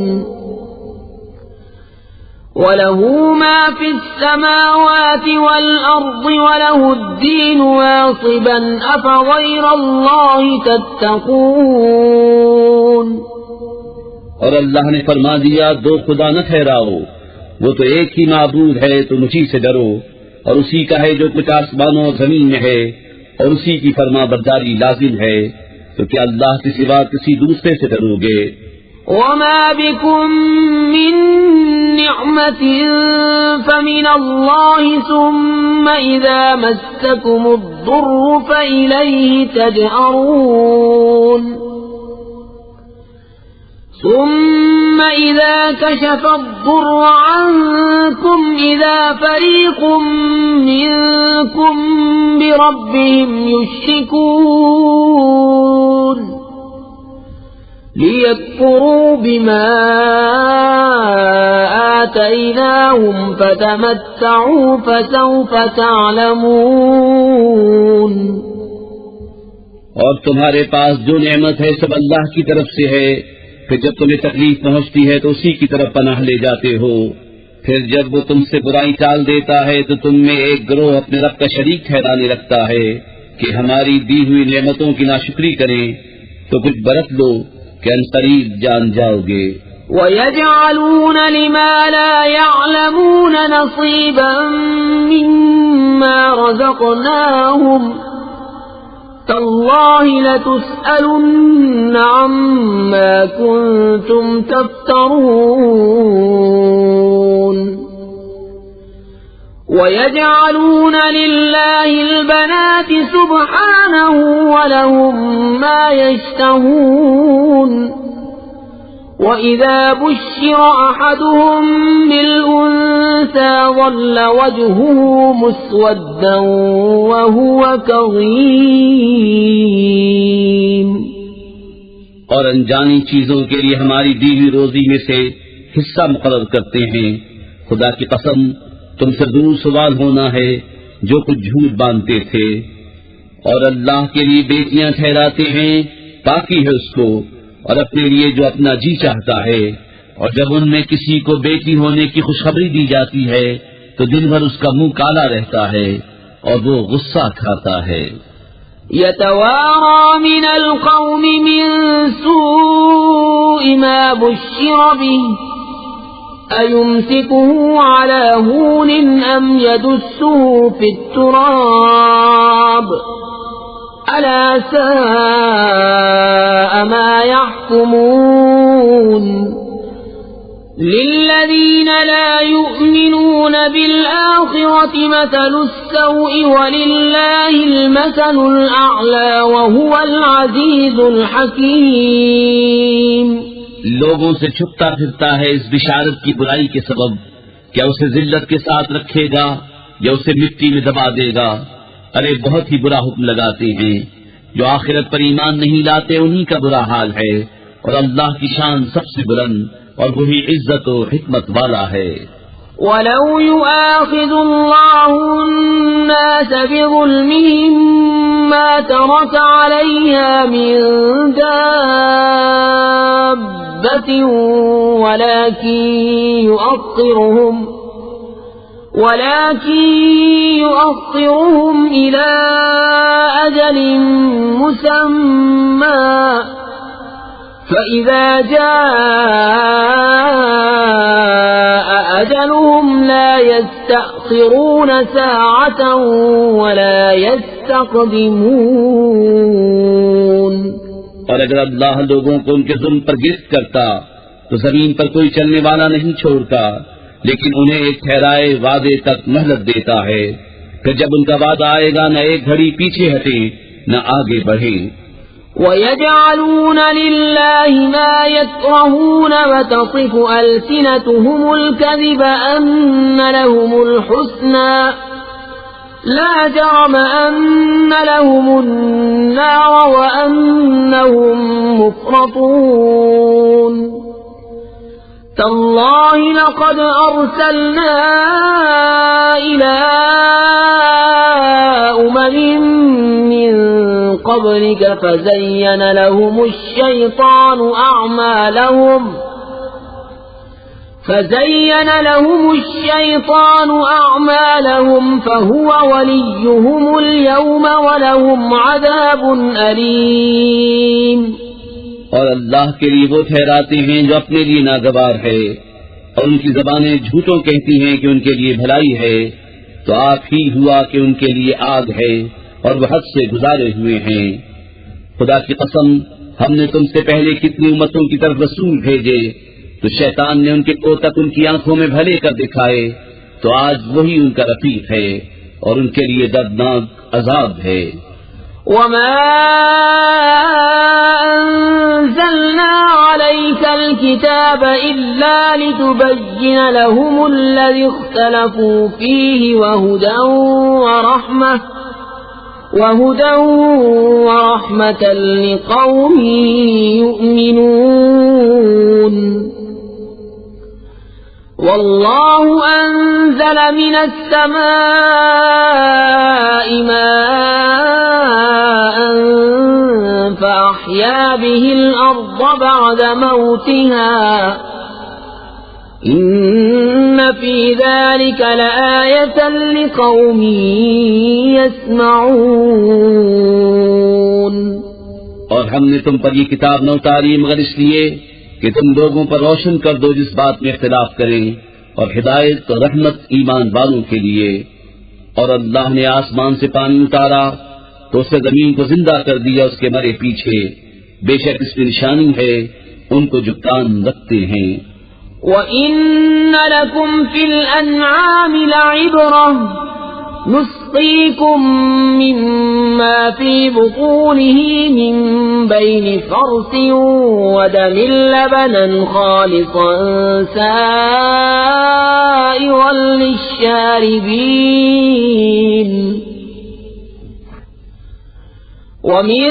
وله ما في السماوات والأرض وله الدين واصبا أفغير الله تتقون. اور اللہ نے فرما دیا دو خدا نہ ٹھہراؤ، وہ تو ایک ہی معبود ہے، تم اسی سے ڈرو، اور اسی کا ہے جو کچھ آسمانوں اور زمین میں ہے، اور اسی کی فرما برداری لازم ہے، تو کیا اللہ کے سوا کسی دوسرے سے ڈرو گے؟ وما بكم من نعمة فمن الله ثم إذا مسكم الضر فإليه تجأرون ثم إذا كشف الضر عنكم إذا فريق منكم بربهم يشركون ليكفروا بما آتيناهم فتمتعوا فسوف تعلمون. اور تمہارے پاس جو نعمت ہے سب اللہ کی طرف سے ہے، پھر جب تمہیں تکلیف پہنچتی ہے تو اسی کی طرف پناہ لے جاتے ہو، پھر جب وہ تم سے برائی ٹال دیتا ہے تو تم میں ایک گروہ اپنے رب کا شریک ٹھہرانے لگتا ہے کہ ہماری دی ہوئی نعمتوں کی ناشکری کریں، تو کچھ برت لو کہ عنقریب جان جاؤ گے. وَيَجْعَلُونَ لِمَا لَا يَعْلَمُونَ نَصِيبًا مِّمَّا رَزَقْنَاهُمْ تَاللَّهِ لَتُسْأَلُنَّ عَمَّا كُنتُمْ تَفْتَرُونَ. وَيَجْعَلُونَ لِلَّهِ الْبَنَاتِ سُبْحَانَهُ وَلَهُم مَّا يَشْتَهُونَ. وَإِذَا بُشِّرَ أَحَدُهُم بِالْأُنثَىٰ ظَلَّ وَجْهُهُ مُسْوَدًّا وَهُوَ كَظِيمٌ. اور انجانی چیزوں کے لیے ہماری دی ہوئی روزی میں سے حصہ مقرر کرتے ہیں. خدا کی قسم تم سے دور سوال ہونا ہے جو کچھ جھوٹ باندھتے تھے. اور اللہ کے لیے بیٹیاں ٹھہراتے ہیں، پاکی ہے اس کو، اور اپنے لیے جو اپنا جی چاہتا ہے. اور جب ان میں کسی کو بیٹی ہونے کی خوشخبری دی جاتی ہے تو دن بھر اس کا منہ کالا رہتا ہے اور وہ غصہ کھاتا ہے. يتوارى من القوم من سوء ما بشر به أيمسكه على هون أم يدسه في التراب ألا ساء ما يحكمون. للذين لا يؤمنون بالآخرة مثل السوء ولله المثل الأعلى وهو العزيز الحكيم. لوگوں سے چھپتا پھرتا ہے اس بشارت کی برائی کے سبب، کیا اسے ذلت کے ساتھ رکھے گا یا اسے مٹی میں دبا دے گا؟ ارے بہت ہی برا حکم لگاتے ہیں. جو آخرت پر ایمان نہیں لاتے انہی کا برا حال ہے، اور اللہ کی شان سب سے بلند اور وہی عزت و حکمت والا ہے. وَلَوْ يُؤَاخِذُ اللَّهُ النَّاسَ بِظُلْمِهِمْ مَا تَرَكَ عَلَيْهَا مِن دَابَّةٍ ولكن يؤخرهم إلى أجل مسمى فإذا جاء أجلهم لا يستأخرون ساعة ولا يستقدمون. اور اگر اللہ لوگوں کو ان کے ظلم پر گرفت کرتا تو زمین پر کوئی چلنے والا نہیں چھوڑتا، لیکن انہیں ایک ٹھہرائے وعدے تک مہلت دیتا ہے. پھر جب ان کا وعدہ آئے گا نہ ایک گھڑی پیچھے ہٹیں نہ آگے بڑھیں. وَيَجْعَلُونَ لِلَّهِ مَا يَكْرَهُونَ وَتَصِفُ أَلْسِنَتُهُمُ الْكَذِبَ أَنَّ لَهُمُ الْحُسْنَى لا جرم أن لهم النار وأنهم مفرطون تالله لقد أرسلنا إلى أمم من قبلك فزين لهم الشيطان أعمالهم فهو وليهم اليوم ولهم عذاب أليم اور اللہ کے لیے وہ ٹھہراتے ہیں جو اپنے لیے ناگوار ہے، اور ان کی زبانیں جھوٹوں کہتی ہیں کہ ان کے لیے بھلائی ہے، تو آپ ہی ہوا کہ ان کے لیے آگ ہے اور وہ حد سے گزارے ہوئے ہیں۔ خدا کی قسم، ہم نے تم سے پہلے کتنی امتوں کی طرف رسول بھیجے، تو شیطان نے ان کے کوتک ان کی آنکھوں میں بھلے کر دکھائے، تو آج وہی ان کا رفیق ہے اور ان کے لیے دردناک عذاب ہے۔ وما أنزلنا عليك الكتاب إلا لتبين لهم الذي اختلفوا فيه وهدى ورحمة لقوم يؤمنون والله أنزل من السماء ماء فأحيا به الأرض بعد موتها إن في ذلك لآية لقوم يسمعون۔ اور ہم نے تم پر یہ کتاب نہ اتاری مگر اس لیے کہ تم لوگوں پر روشن کر دو جس بات میں اختلاف کریں، اور ہدایت اور رحمت ایمان والوں کے لیے۔ اور اللہ نے آسمان سے پانی اتارا تو اس سے زمین کو زندہ کر دیا اس کے مرے پیچھے، بے شک اس میں نشانی ہے ان کو جو کان رکھتے ہیں۔ وَإِنَّ لَكُمْ فِي الْأَنْعَامِ لَعِبْرَةً نُسْقِيكُم مِّمَّا فِي بُطُونِهِ مِن بَيْنِ فَرْثٍ وَدَمٍ لَّبَنًا خَالِصًا سَائِغًا لِّلشَّارِبِينَ وَمِن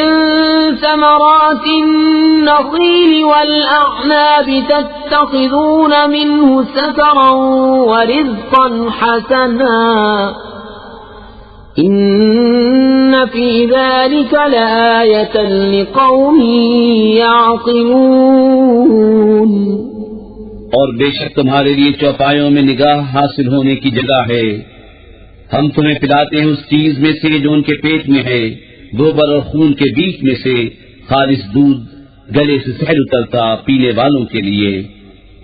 ثَمَرَاتِ النَّخِيلِ وَالْأَعْنَابِ تَتَّخِذُونَ مِنْهُ سَكَرًا وَرِزْقًا حَسَنًا إِنَّ فِي ذَلِكَ لَآيَةً لِقَوْمٍ يَعْقِلُونَ۔ اور بے شک تمہارے لیے چوپایوں میں نگاہ حاصل ہونے کی جگہ ہے، ہم تمہیں پلاتے ہیں اس چیز میں سے جو ان کے پیٹ میں ہے، گوبر اور خون کے بیچ میں سے خالص دودھ گلے سے سہل اترتا پینے والوں کے لیے،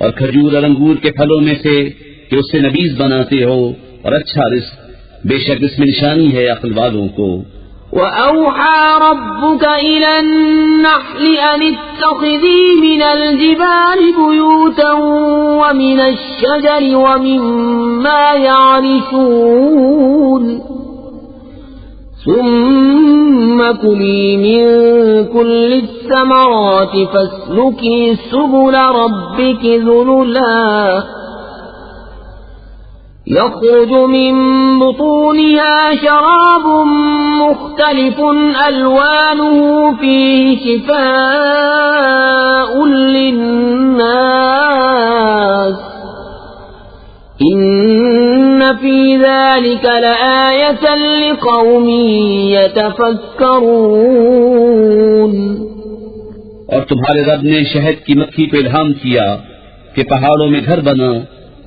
اور کھجور اور انگور کے پھلوں میں سے کہ اس سے نبیذ بناتے ہو، اور اچھا رزق، بے شک اس میں نشانی ہے عقل والوں کو۔ وَأَوْحَى رَبُّكَ إِلَى النَّحْلِ أَنِ اتَّخِذِي مِنَ الْجِبَالِ بُيُوتًا وَمِنَ الشَّجَرِ وَمِمَّا يَعْرِشُونَ ثُمَّ كُلِي مِن كُلِّ الثَّمَرَاتِ فَاسْلُكِي سُبُلَ رَبِّكِ ذُلُلًا يَخْرُجُ مِن بُطُونِهَا شَرَابٌ مُخْتَلِفٌ أَلْوَانُهُ فِيهِ شِفَاءٌ لِّلنَّاسِ إِنَّ فِي ذَلِكَ لَآيَةً لِقَوْمٍ يَتَفَكَّرُونَ۔ اور تمہارے رب نے شہد کی مکھی پہ الہام کیا کہ پہاڑوں میں گھر بنا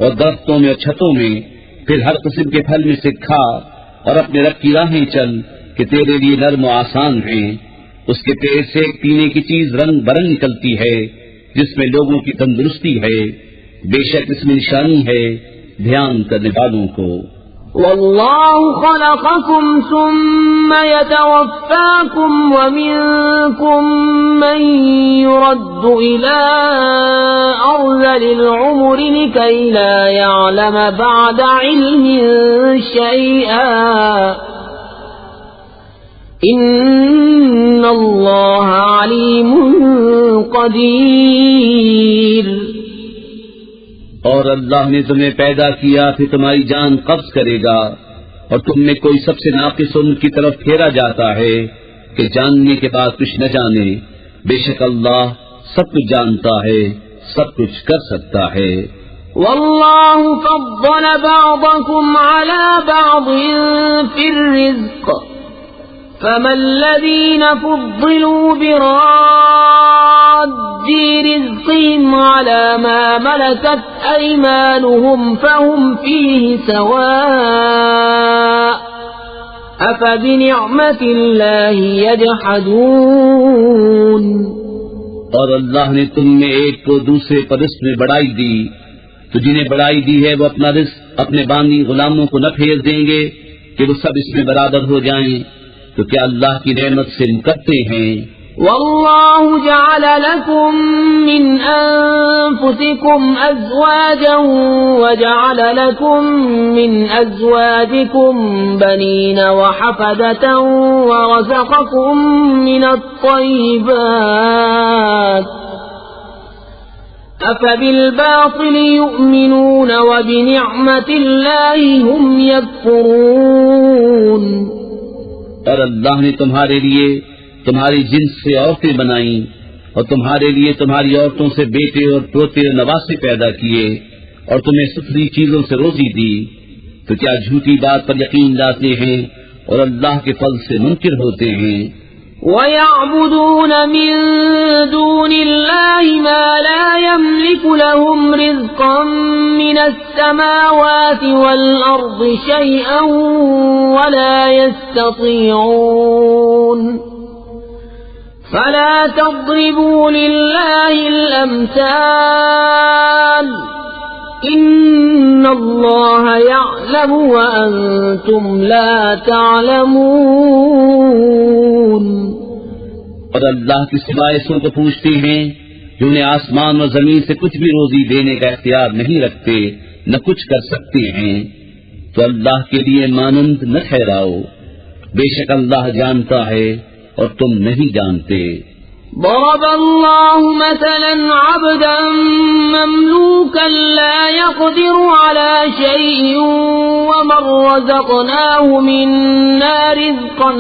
اور درختوں میں اور چھتوں میں، پھر ہر قسم کے پھل میں سے کھا اور اپنے رب کی راہیں چل کہ تیرے لیے نرم و آسان ہیں۔ اس کے پیٹ سے ایک پینے کی چیز رنگ برنگ نکلتی ہے جس میں لوگوں کی تندرستی ہے، بے شک اس میں نشانی ہے دھیان کرنے والوں کو۔ والله خلقكم ثم يتوفاكم ومنكم من يرد إلى أرذل العمر لكي لا يعلم بعد علم شيئا إن الله عليم قدير۔ اور اللہ نے تمہیں پیدا کیا پھر تمہاری جان قبض کرے گا، اور تم میں کوئی سب سے ناقص ان کی طرف پھیرا جاتا ہے کہ جاننے کے بعد کچھ نہ جانے. بے شک اللہ سب کچھ جانتا ہے، سب کچھ کر سکتا ہے. والله فضل بعضكم على بعض في الرزق فما الذين فضلوا براد رزقهم على ما ملكت أيمانهم فهم فيه سواء أفبنعمة الله يجحدون. اور اللہ نے تم میں ایک کو دوسرے پر رزق میں بڑائی دی، تو جنہیں بڑائی دی ہے وہ اپنا رزق اپنے بانی غلاموں کو نہ پھیر دیں گے کہ وہ سب اس میں برابر ہو جائیں، تو کیا اللہ کی نعمت سے مکرتے ہیں؟ والله جعل لكم من أنفسكم أزواجا وجعل لكم من أزواجكم بنين وحفدة ورزقكم من الطيبات أفبالباطل يؤمنون وبنعمة الله هم يكفرون. اور اللہ نے تمہارے لیے تمہاری جنس سے عورتیں بنائیں اور تمہارے لیے تمہاری عورتوں سے بیٹے اور پوتے اور نواسے پیدا کیے اور تمہیں ستھری چیزوں سے روزی دی، تو کیا جھوٹی بات پر یقین لاتے ہیں اور اللہ کے فضل سے منکر ہوتے ہیں؟ وَيَعْبُدُونَ مِن دُونِ اللَّهِ مَا لَا يَمْلِكُ لَهُمْ رِزْقًا مِّنَ السَّمَاوَاتِ وَالْأَرْضِ شَيْئًا وَلَا يَسْتَطِيعُونَ. فَلَا تَضْرِبُوا لِلَّهِ الْأَمْثَالَ إِنَّ اللَّهَ يَعْلَمُ وَأَنْتُمْ لَا تَعْلَمُونَ. اور اللہ کے سوائے سو کو پوچھتے ہیں جو انہیں آسمان اور زمین سے کچھ بھی روزی دینے کا اختیار نہیں رکھتے، نہ کچھ کر سکتے ہیں، تو اللہ کے لیے مانند نہ ٹھہراؤ. بے شک اللہ جانتا ہے اور تم نہیں جانتے. ضرب الله مثلا عبدا مملوكا لا يقدر على شيء ومن رزقناه منا رزقا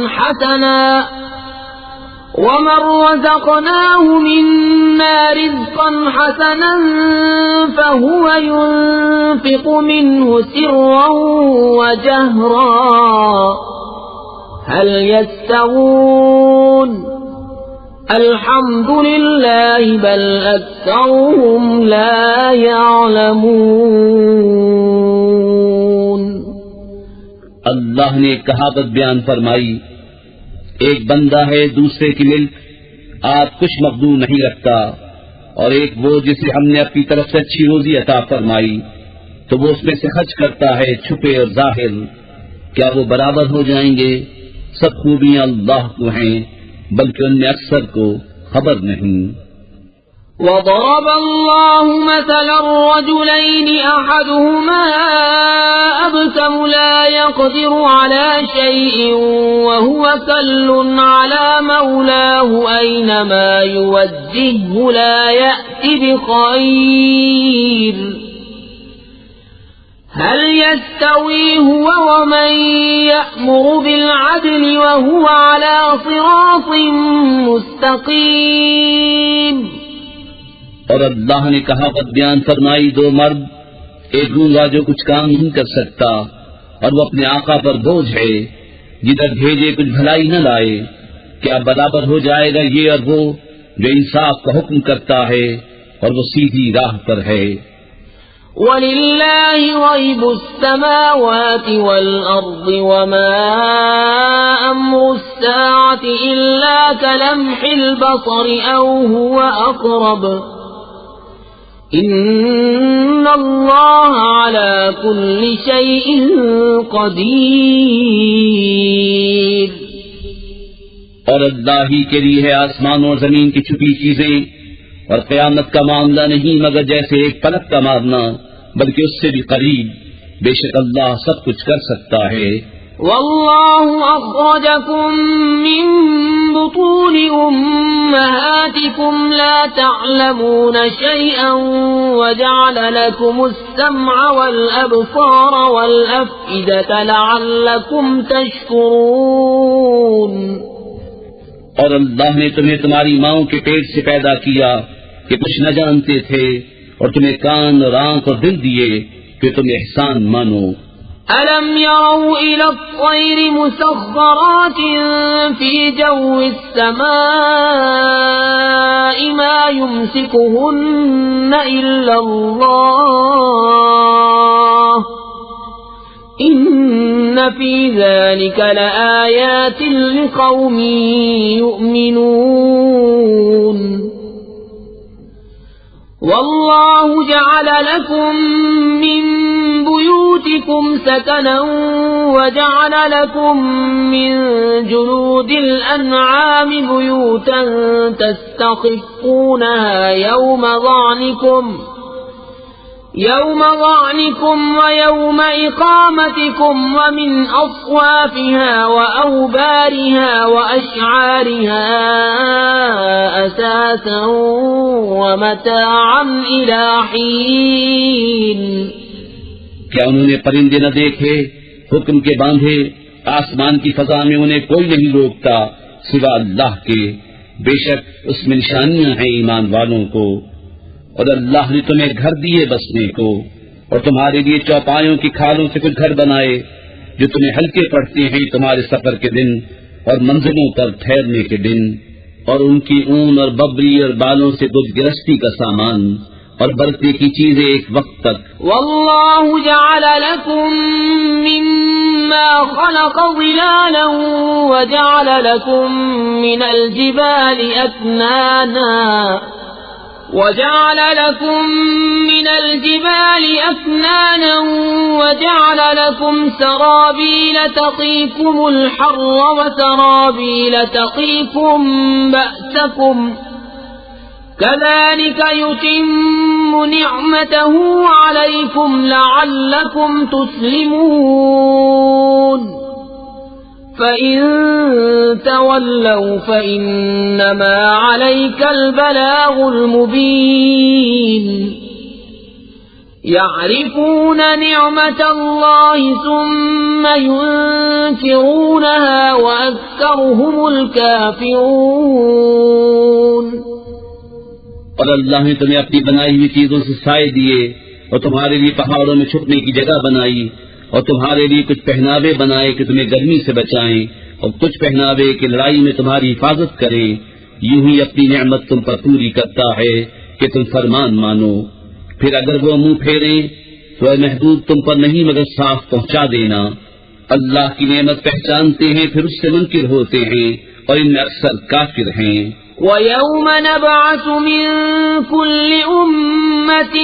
حسنا فهو ينفق منه سرا وجهرا هل يستوون الحمد لله بل أكثرهم لا يعلمون. اللہ نے ایک کہاوت بیان فرمائی، ایک بندہ ہے دوسرے کی ملک آپ کچھ مقدور نہیں رکھتا، اور ایک وہ جسے ہم نے اپنی طرف سے اچھی روزی عطا فرمائی تو وہ اس میں سے خرچ کرتا ہے چھپے اور ظاہر. کیا وہ برابر ہو جائیں گے؟ سب خوبیاں اللہ کو ہیں، بلکہ ان میں اکثر کو خبر نہیں. وضرب الله مثلا الرجلين أحدهما أبكم لا يقدر على شيء وهو كل على مولاه أينما يوجهه لا يأتي بخير هل يستوي هو ومن يأمر بالعدل وهو على صراط مستقيم. اور اللہ نے کہاوت بیان فرمائی، دو مرد، ایک گونگا جو کچھ کام نہیں کر سکتا اور وہ اپنے آقا پر بوجھ ہے، جدھر بھیجے کچھ بھلائی نہ لائے. کیا برابر ہو جائے گا یہ اور وہ جو انصاف کا حکم کرتا ہے اور وہ سیدھی راہ پر ہے؟ وَلِلَّهِ غَيْبُ السَّمَاوَاتِ وَالْأَرْضِ وَمَا أَمْرُ السَّاعَةِ إِلَّا كَلَمْحِ الْبَصَرِ أَوْ هُوَ أَقْرَبُ إِنَّ اللَّهَ عَلَى كُلِّ شَيْءٍ قَدِيرٌ. اور اللہ ہی کے لیے ہے آسمان اور زمین کی چھپی چیزیں، اور قیامت کا معاملہ نہیں مگر جیسے ایک پلک کا مارنا، بلکہ اس سے بھی قریب. بے شک اللہ سب کچھ کر سکتا ہے. والله أخرجكم من بطون أمهاتكم لا تعلمون شيئا وجعل لكم السمع والأبصار والأفئدة لعلكم تشكرون. اور اللہ نے تمہیں تمہاری ماؤں کے پیٹ سے پیدا کیا کہ کچھ نہ جانتے تھے، اور تمہیں کان اور آنکھ اور دل دیے کہ تم احسان مانو. أَلَمْ يَرَوْا إِلَى الطَّيْرِ مُسَخَّرَاتٍ فِي جَوِّ السَّمَاءِ مَا يُمْسِكُهُنَّ إِلَّا اللَّهُ إِنَّ فِي ذَلِكَ لَآيَاتٍ لِقَوْمٍ يُؤْمِنُونَ. وَاللَّهُ جَعَلَ لَكُم مِّن بُيُوتِكُمْ سَكَنًا وَجَعَلَ لَكُم مِّن جُلُودِ الْأَنْعَامِ بُيُوتًا تَسْتَخِفُّونَهَا يَوْمَ ظَعْنِكُمْ وَيَوْمَ إِقَامَتِكُمْ وَمِنْ أَصْوَافِهَا وَأَوْبَارِهَا وَأَشْعَارِهَا أَثَاثًا وَمَتَاعًا إِلَى حِينٍ. کیا انہوں نے پرندے نہ دیکھے حکم کے باندھے؟ آسمان کی فضا میں انہیں کوئی نہیں روکتا سوا اللہ کے. بے شک اس میں نشانیاں ہیں ایمان والوں کو. اور اللہ نے تمہیں گھر دیے بسنے کو، اور تمہارے لیے چوپایوں کی کھالوں سے کچھ گھر بنائے جو تمہیں ہلکے پڑتے ہیں تمہارے سفر کے دن اور منزلوں پر ٹھہرنے کے دن، اور ان کی اون اور ببری اور بالوں سے کچھ گرستی کا سامان اور برتنے کی چیزیں ایک وقت تک. واللہ جعل لکم مما خلق ظلالا وجعل لکم من الجبال أكنانا وجعل لكم سرابيل تقيكم الحر وسرابيل تقيكم بأسكم كذلك يتم نعمته عليكم لعلكم تسلمون. فَإِن تَوَلَّوْا فَإِنَّمَا عَلَيْكَ الْبَلَاغُ الْمُبِينُ. يَعْرِفُونَ نِعْمَةَ اللَّهِ ثُمَّ يُنكِرُونَهَا وَأَكْثَرُهُمُ الْكَافِرُونَ. اور اللہ نے تمہیں اپنی بنائی ہوئی چیزوں سے سائے دیے، اور تمہارے لیے پہاڑوں میں چھپنے کی جگہ بنائی، اور تمہارے لیے کچھ پہناوے بنائے کہ تمہیں گرمی سے بچائیں، اور کچھ پہناوے کہ لڑائی میں تمہاری حفاظت کریں. یوں ہی اپنی نعمت تم پر پوری کرتا ہے کہ تم فرمان مانو. پھر اگر وہ منہ پھیریں تو اے محبوب تم پر نہیں مگر صاف پہنچا دینا. اللہ کی نعمت پہچانتے ہیں پھر اس سے منکر ہوتے ہیں، اور ان میں اکثر کافر ہیں. وَيَوْمَ نَبْعَثُ مِن كُلِّ أُمَّةٍ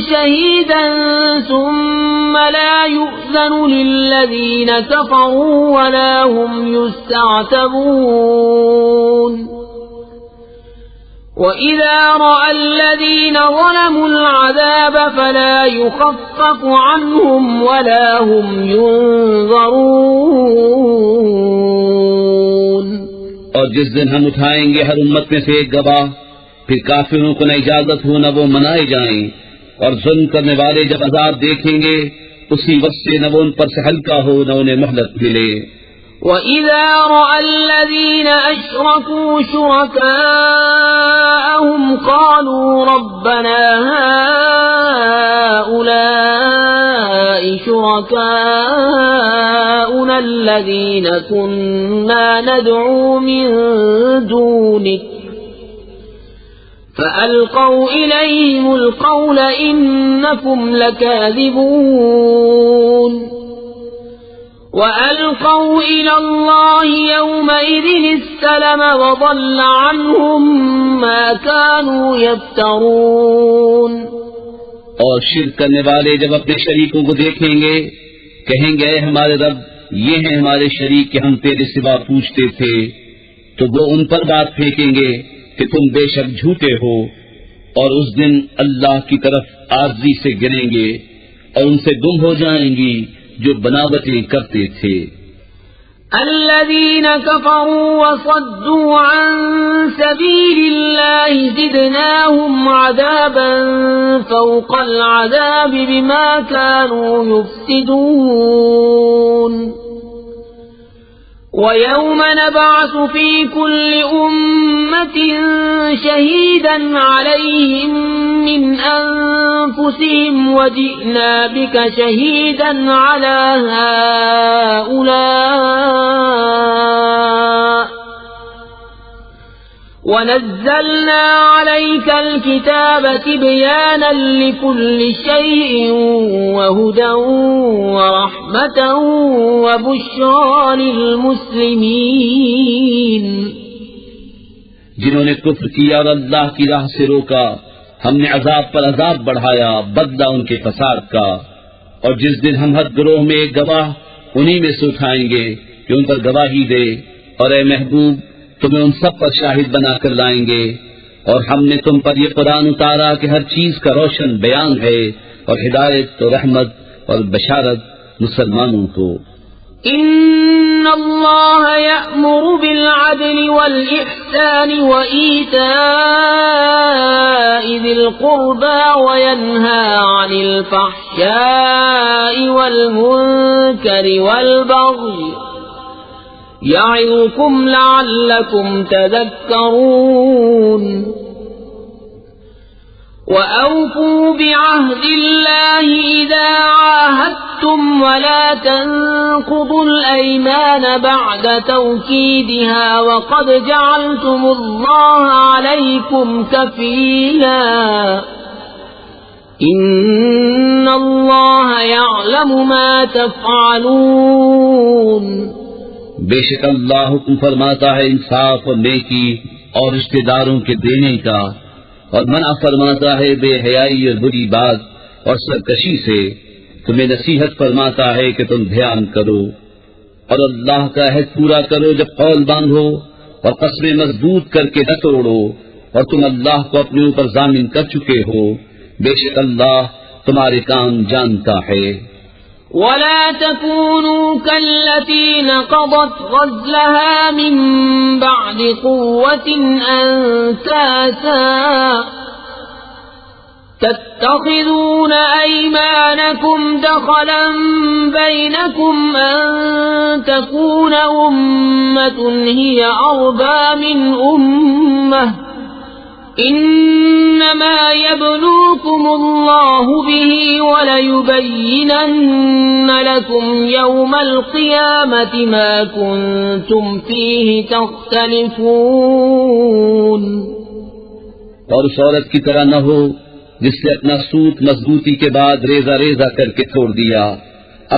شَهِيدًا ثُمَّ لَا يُؤْذَنُ لِلَّذِينَ كَفَرُوا وَلَا هُمْ يُسْتَعْتَبُونَ. وَإِذَا رَأَى الَّذِينَ ظَلَمُوا الْعَذَابَ فَلَا يُخَفَّفُ عَنْهُمْ وَلَا هُمْ يُنظَرُونَ. اور جس دن ہم اٹھائیں گے ہر امت میں سے ایک گواہ، پھر کافروں کو نہ اجازت ہو نہ وہ منائے جائیں، اور ظلم کرنے والے جب عذاب دیکھیں گے اسی وقت سے نہ وہ ان پر سے ہلکا ہو نہ انہیں مہلت ملے. وَإِذَا رَأَى الَّذِينَ أَشْرَكُوا شُرَكَاءَهُمْ قَالُوا رَبَّنَا هَؤُلَاءِ شُرَكَاؤُنَا الَّذِينَ كُنَّا نَدْعُو مِن دُونِكَ فَأَلْقَوْا إِلَيْهِمُ الْقَوْلَ إِنَّكُمْ لَكَاذِبُونَ. وَأَلْقَوْا إِلَى اللَّهِ يَوْمَئِذٍ السَّلَمَ وَضَلَّ عَنْهُمْ مَا كَانُوا يَفْتَرُونَ. اور شرک کرنے والے جب اپنے شریکوں کو دیکھیں گے کہیں گے اے ہمارے رب یہ ہیں ہمارے شریک کہ ہم تیرے سوا پوچھتے تھے، تو وہ ان پر بات پھینکیں گے کہ تم بے شک جھوٹے ہو، اور اس دن اللہ کی طرف عاجزی سے گریں گے اور ان سے گم ہو جائیں گی جو بناوٹیں کرتے تھے. الذين كفروا وصدوا عن سبيل الله زدناهم عذابا فوق العذاب بما كانوا يفسدون ويوم نبعث في كل أمة شهيدا عليهم من أنفسهم وجئنا بك شهيدا على هؤلاء ونزلنا عليك الكتاب تبيانا لكل شيء وهدى ورحمة وبشرى للمسلمين جنہوں نے کفر کیا اور اللہ کی راہ سے روکا ہم نے عذاب پر عذاب بڑھایا بدلہ ان کے فساد کا، اور جس دن ہم ہر گروہ میں ایک گواہ انہی میں سے اٹھائیں گے کہ ان پر گواہی دے، اور اے محبوب تمہیں ان سب پر شاہد بنا کر لائیں گے، اور ہم نے تم پر یہ قرآن اتارا کہ ہر چیز کا روشن بیان ہے اور ہدایت اور رحمت اور بشارت مسلمانوں کو۔ ان اللہ یأمر بالعدل والإحسان وإیتاء ذی القربى وینہا عن الفحشاء والمنکر والبغی یعظکم لعلکم تذکرون وَأَوْفُوا بِعَهْدِ اللَّهِ إِذَا عَاهَدتُّمْ وَلَا تَنقُضُوا الْأَيْمَانَ بَعْدَ تَوْكِيدِهَا وَقَدْ جَعَلْتُمُ اللَّهَ عَلَيْكُمْ كَفِيلًا إِنَّ اللَّهَ يَعْلَمُ مَا تَفْعَلُونَ۔ بے شک اللہ حکم فرماتا ہے انصاف اور نیکی اور رشتہ داروں کے دینے کا، اور منع فرماتا ہے بے حیائی اور بری بات اور سرکشی سے، تمہیں نصیحت فرماتا ہے کہ تم دھیان کرو اور اللہ کا عہد پورا کرو جب قول باندھو، اور قسمیں مضبوط کر کے نہ توڑو، اور تم اللہ کو اپنے اوپر ضامن کر چکے ہو، بے شک اللہ تمہارے کام جانتا ہے۔ ولا تكونوا كالتي نقضت غزلها من بعد قوة أنكاثا تتخذون أيمانكم دخلا بينكم أن تكون أمة هي أربى من أمة انما يبلوكم الله به وليبينن لكم يوم القيامة ما كنتم فيه تختلفون۔ اور اس عورت کی طرح نہ ہو جس نے اپنا سوت مضبوطی کے بعد ریزہ ریزہ کر کے چھوڑ دیا،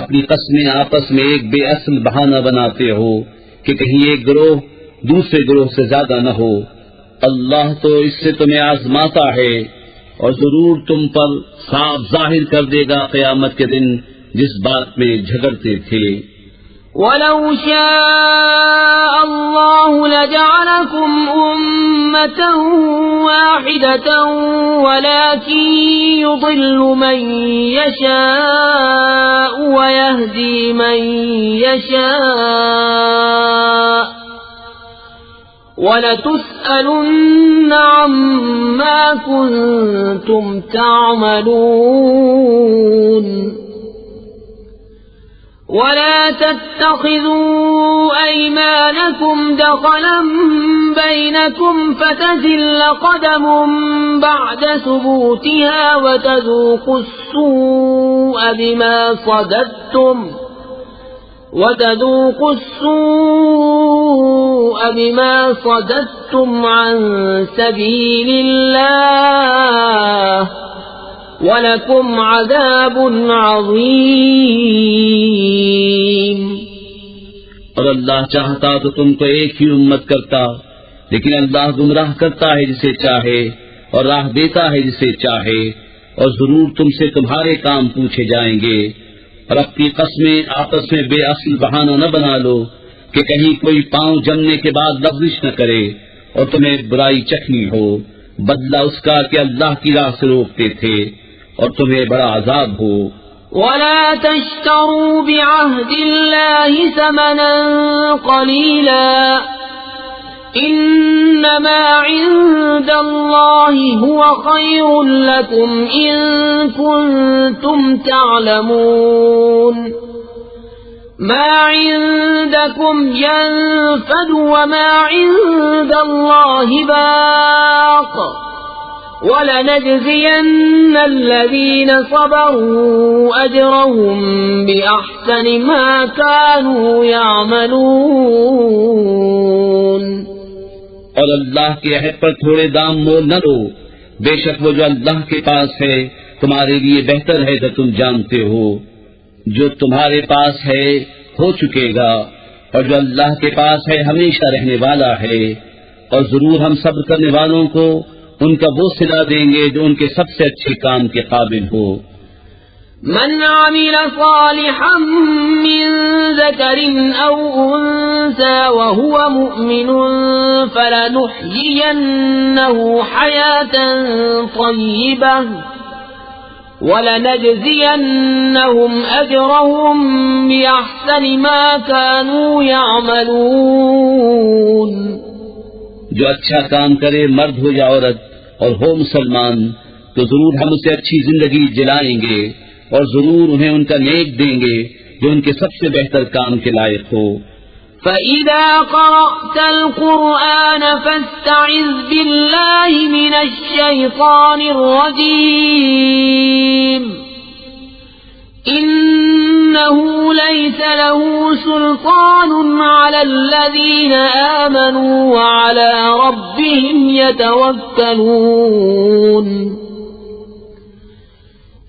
اپنی قسمیں آپس میں ایک بے اصل بہانہ بناتے ہو کہ کہیں ایک گروہ دوسرے گروہ سے زیادہ نہ ہو۔ اللہ تو اس سے تمہیں آزماتا ہے اور ضرور تم پر صاف ظاہر کر دے گا قیامت کے دن جس بات میں جھگڑتے تھے۔ وَلَوْ شَاءَ اللَّهُ لَجَعَلَكُمْ أُمَّةً وَاحِدَةً وَلَكِنْ يُضِلُّ مَنْ يَشَاءُ وَيَهْدِي مَنْ يَشَاءُ وَلَتُسْأَلُنَّ عَمَّا كُنْتُمْ تَعْمَلُونَ۔ وَلَا تَتَّخِذُوا أَيْمَانَكُمْ دَخَلًا بَيْنَكُمْ فَتَزِلَّ قَدَمٌ بَعْدَ ثُبُوتِهَا وَتَذُوقُوا السُّوءَ بِمَا صَدَدتُّمْ عَن سَبِيلِ اللَّهِ وَلَكُمْ عَذَابٌ عَظِيمٌ۔ اور اللہ چاہتا تو تم کو ایک ہی امت کرتا، لیکن اللہ گمراہ کرتا ہے جسے چاہے اور راہ دیتا ہے جسے چاہے، اور ضرور تم سے تمہارے کام پوچھے جائیں گے۔ اور اپنی قسمیں آپس میں بے اصل بہانہ نہ بنا لو کہ کہیں کوئی پاؤں جمنے کے بعد لفظش نہ کرے اور تمہیں برائی چکھنی ہو، بدلہ اس کا کہ اللہ کی راہ سے روکتے تھے اور تمہیں بڑا عذاب ہو۔ ولا تشتروا بعهد الله ثمنا قليلا إنما عند الله هو خير لكم إن كنتم تعلمون ما عندكم ينفد وما عند الله باق وَلَنَجْزِيَنَّ الَّذِينَ صَبَرُوا أَجْرَهُمْ بِأَحْسَنِ مَا كَانُوا يَعْمَلُونَ۔ اور اللہ کے عہد پر تھوڑے دام مول نہ دو، بے شک وہ جو اللہ کے پاس ہے تمہارے لیے بہتر ہے جب تم جانتے ہو۔ جو تمہارے پاس ہے ہو چکے گا، اور جو اللہ کے پاس ہے ہمیشہ رہنے والا ہے، اور ضرور ہم صبر کرنے والوں کو ان کا وہ صلہ دیں گے جو ان کے سب سے اچھے کام کے قابل ہو۔ من عمل صالحا من ذكر أو أنثى وهو مؤمن فلنحيينه حياة طيبة وَلَنَجْزِيَنَّهُمْ أَجْرَهُمْ بِأَحْسَنِ مَا كَانُوا يَعْمَلُونَ۔ جو اچھا کام کرے مرد ہو یا عورت اور ہو مسلمان تو ضرور ہم اسے اچھی زندگی جلائیں گے اور ضرور انہیں ان کا نیک دیں گے جو ان کے سب سے بہتر کام کے لائق ہو۔ فَإِذَا قَرَأْتَ الْقُرْآنَ فَاسْتَعِذْ بِاللَّهِ مِنَ الشَّيْطَانِ الرَّجِيمِ إِنَّهُ لَيْسَ لَهُ سُلْطَانٌ عَلَى الَّذِينَ آمَنُوا وَعَلَى رَبِّهِمْ يَتَوَكَّلُونَ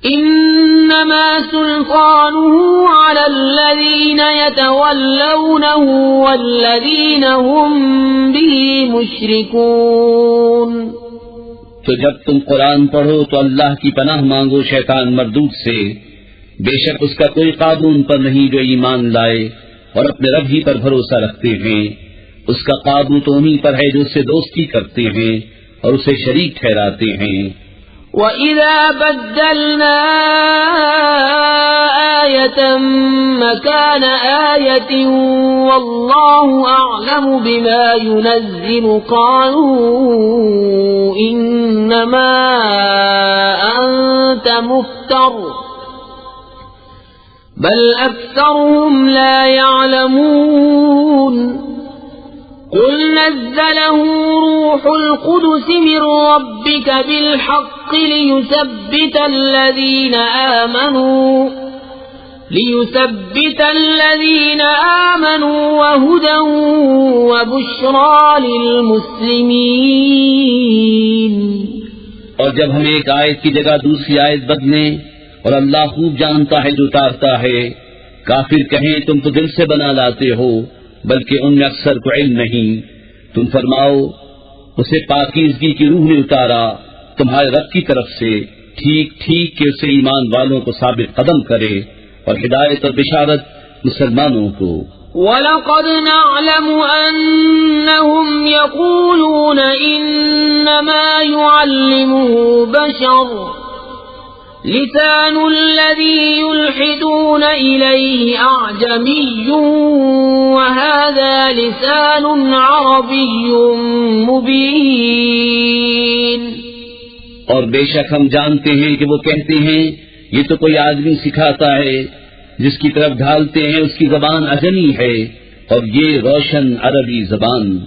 إِنَّمَا سُلْطَانُهُ عَلَى الَّذِينَ يَتَوَلَّوْنَهُ وَالَّذِينَ هُمْ بِهِ مُشْرِكُونَ۔ تو جب تم قرآن پڑھو تو اللہ کی پناہ مانگو شیطان مردود سے، بے شک اس کا کوئی قابو ان پر نہیں جو ایمان لائے اور اپنے رب ہی پر بھروسہ رکھتے ہیں، اس کا قابو تو انہی پر ہے جو اس سے دوستی کرتے ہیں اور اسے شریک ٹھہراتے ہیں۔ وَإِذَا بَدَّلْنَا آيَةً مَكَانَ آيَةٍ وَاللَّهُ أَعْلَمُ بِمَا يُنَزِّلُ قَالُوا إِنَّمَا أَنْتَ مُفْتَرٍ بل أكثرهم لا يعلمون قل نزله روح القدس من ربك بالحق ليثبت الذين آمنوا وهدى وبشرى للمسلمين۔ اور جب ہم ایک آیت کی جگہ دوسری آیت بدلیں اور اللہ خوب جانتا ہے جو اتارتا ہے، کافر کہیں تم تو دل سے بنا لاتے ہو بلکہ ان میں اکثر کو علم نہیں۔ تم فرماؤ اسے پاکیزگی کی روح نے اتارا تمہارے رب کی طرف سے، ٹھیک ٹھیک کہ اسے ایمان والوں کو ثابت قدم کرے اور ہدایت اور بشارت مسلمانوں کو۔ وَلَقَدْ نَعْلَمُ أَنَّهُمْ يَقُولُونَ إِنَّمَا يُعَلِّمُهُ بَشَرٌ لسان الذي يلحدون إليه أعجمي وهذا لسان عربي مبين۔ اور بے شک ہم جانتے ہیں کہ وہ کہتے ہیں یہ تو کوئی آدمی سکھاتا ہے، جس کی طرف ڈھالتے ہیں اس کی زبان عجمی ہے اور یہ روشن عربی زبان۔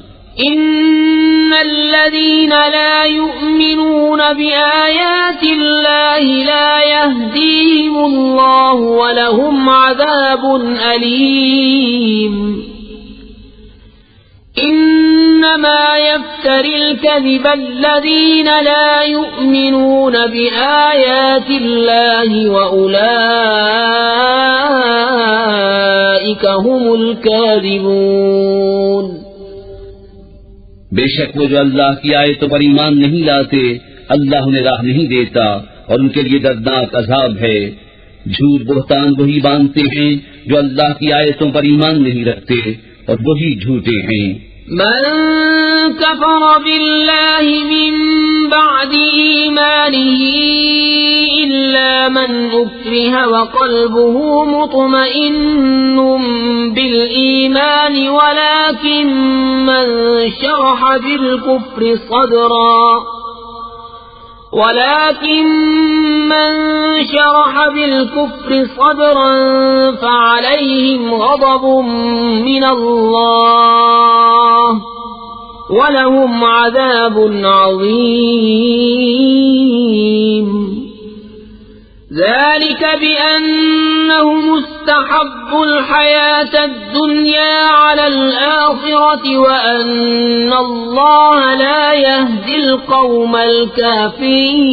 إن الذين لا يؤمنون بآيات الله لا يهديهم الله ولهم عذاب أليم۔ إنما يفتري الكذب الذين لا يؤمنون بآيات الله وأولئك هم الكاذبون۔ بے شک وہ جو اللہ کی آیتوں پر ایمان نہیں لاتے اللہ انہیں راہ نہیں دیتا اور ان کے لیے دردناک عذاب ہے۔ جھوٹ بہتان وہی باندھتے ہیں جو اللہ کی آیتوں پر ایمان نہیں رکھتے اور وہی جھوٹے ہیں۔ من كفر بالله من بعد إيمانه إلا من أكره وقلبه مطمئن بالإيمان ولكن من شرح بالكفر صدرا فعليهم غضب من الله ولهم عذاب عظيم ذلك بأنهم استحبوا الحياة الدنيا على الآخرة وأن الله لا يهدي القوم الكافرين.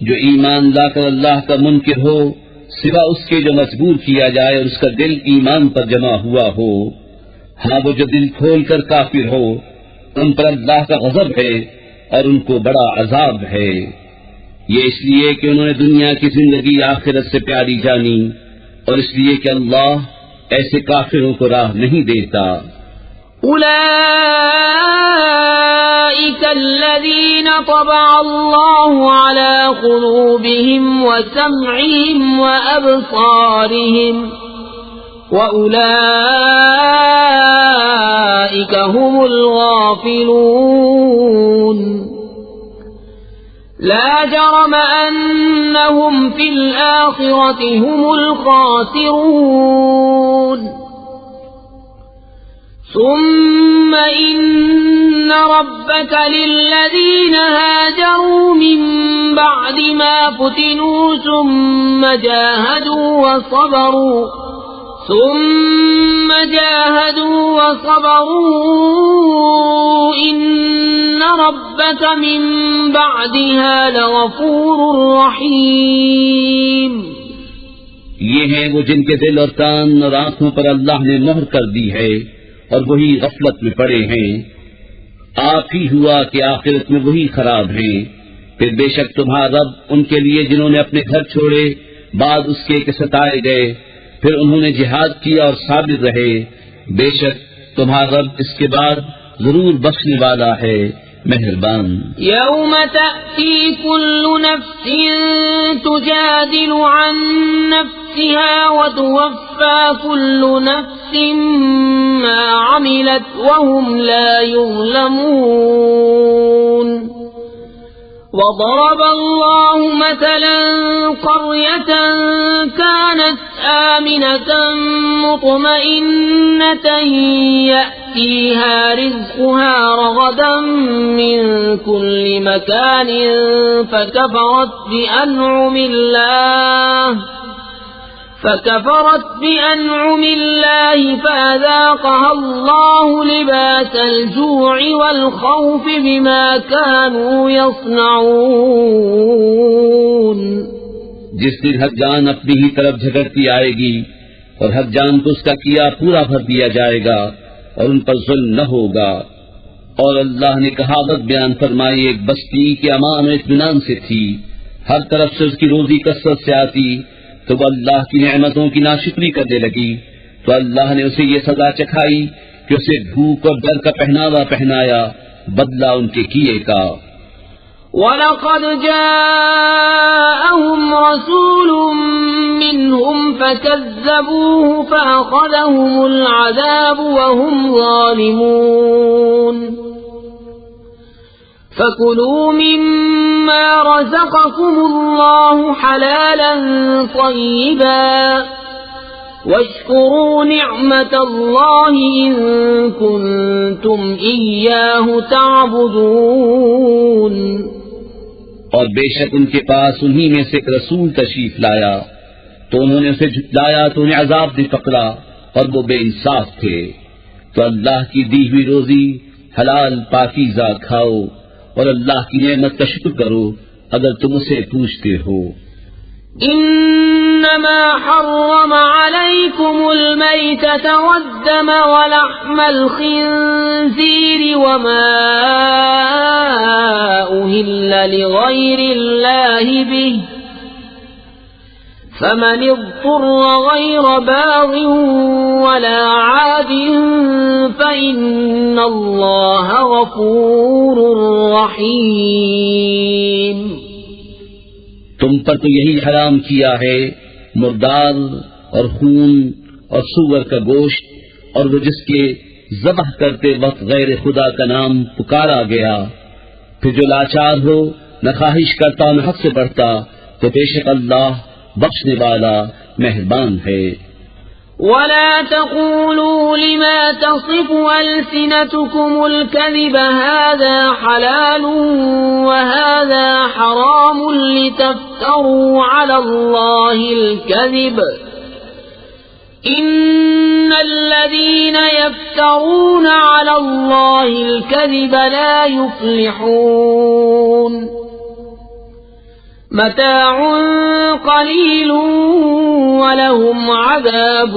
جو ایمان لا کر اللہ کا منکر ہو سوا اس کے جو مجبور کیا جائے اور اس کا دل ایمان پر جمع ہوا ہو، ہاں وہ جو دل کھول کر کافر ہو ان پر اللہ کا غضب ہے اور ان کو بڑا عذاب ہے. یہ اس لیے کہ انہوں نے دنیا کی زندگی آخرت سے پیاری جانی اور اس لیے کہ اللہ ایسے کافروں کو راہ نہیں دیتا. أولئك الذين طبع الله على قلوبهم وسمعهم وأبصارهم وأولئك هم الغافلون. لا جرم أنهم في الآخرة هم الخاسرون. ثم إن ربك للذين هاجروا من بعد ما فتنوا ثم جاهدوا وصبروا إن ربك من بعدها لغفور رحيم. یہ ہیں وہ جن کے دل اور کان اور آنکھوں پر اللہ نے مہر کر دی ہے اور وہی غفلت میں پڑے ہیں. آپ ہی ہوا کہ آخرت میں وہی خراب ہیں. پھر بے شک تمہارا رب ان کے لیے جنہوں نے اپنے گھر چھوڑے بعد اس کے کہ ستائے گئے پھر انہوں نے جہاد کیا اور صابر رہے، بے شک تمہارا رب اس کے بعد ضرور بخشنے والا ہے، مہربان. يوم تأتي كل نفس تجادل عن نفسها وتوفى كل نفس ما عملت وهم لا يظلمون. وضرب الله مثلا قرية كانت آمنة مطمئنة يأتيها رزقها رغدا من كل مكان فكفرت بأنعم الله فأذاقها الله لباس الجوع والخوف بما كانوا يصنعون. جس دن ہر جان اپنی ہی طرف جھگڑتی آئے گی اور ہر جان کو اس کا کیا پورا بھر دیا جائے گا اور ان پر ظلم نہ ہوگا. اور اللہ نے کہاوت بیان فرمائی ایک بستی کے امان و اطمینان سے تھی، ہر طرف سے اس کی روزی کثرت سے آتی تو وہ اللہ کی نعمتوں کی ناشکری کرنے لگی تو اللہ نے اسے یہ سزا چکھائی کہ اسے بھوک اور ڈر کا پہناوا پہنایا، بدلہ ان کے کیے کا. وَلَقَدْ جَاءَهُمْ رَسُولٌ مِّنْهُمْ فَكَذَّبُوهُ فَأَخَذَهُمُ الْعَذَابُ وَهُمْ ظَالِمُونَ. فَكُلُوا مِمَّا رَزَقَكُمُ اللَّهُ حَلَالًا طَيِّبًا وَاشْكُرُوا نِعْمَةَ اللَّهِ إِن كُنتُمْ إِيَّاهُ تَعْبُدُونَ. اور بے شک ان کے پاس انہی میں سے ایک رسول تشریف لایا تو انہوں نے اسے جھٹلایا تو انہیں عذاب دے پکڑا اور وہ بے انصاف تھے. تو اللہ کی دی ہوئی روزی حلال پاکیزہ کھاؤ اور اللہ کی نعمت کا شکر کرو اگر تم اسے پوچھتے ہو. انما حرم عليكم الميتة والدم ولحم الخنزير وما أهل لغير الله به فمن اضطر غير باغ ولا عاد فإن الله غفور رحيم۔ تم پر تو یہی حرام کیا ہے مردار اور خون اور سور کا گوشت، اور وہ جس کے ذبح کرتے وقت غیر خدا کا نام پکارا گیا، پھر جو لاچار ہو، نہ خواہش کرتا نہ حد سے بڑھتا، تو بے شک اللہ بخشنے والا مہربان ہے۔ ولا تقولوا لما تصف ألسنتكم الكذب هذا حلال وهذا حرام لتفتروا على الله الكذب إن الذين يفترون على الله الكذب لا يفلحون۔ متاع قلیل ولہم عذاب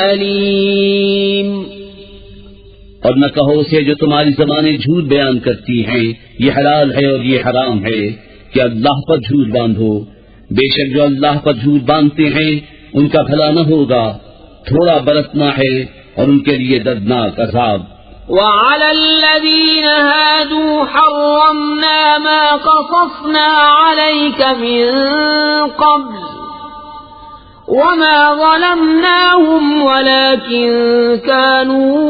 علیم۔ اور نہ کہو اسے جو تمہاری زبانیں جھوٹ بیان کرتی ہیں یہ حلال ہے اور یہ حرام ہے کہ اللہ پر جھوٹ باندھو، بے شک جو اللہ پر جھوٹ باندھتے ہیں ان کا بھلا نہ ہوگا، تھوڑا برتنا ہے اور ان کے لیے دردناک عذاب۔ وعلى الذين هادوا حرمنا ما قصصنا عليك من قبل وما ظلمناهم ولكن كانوا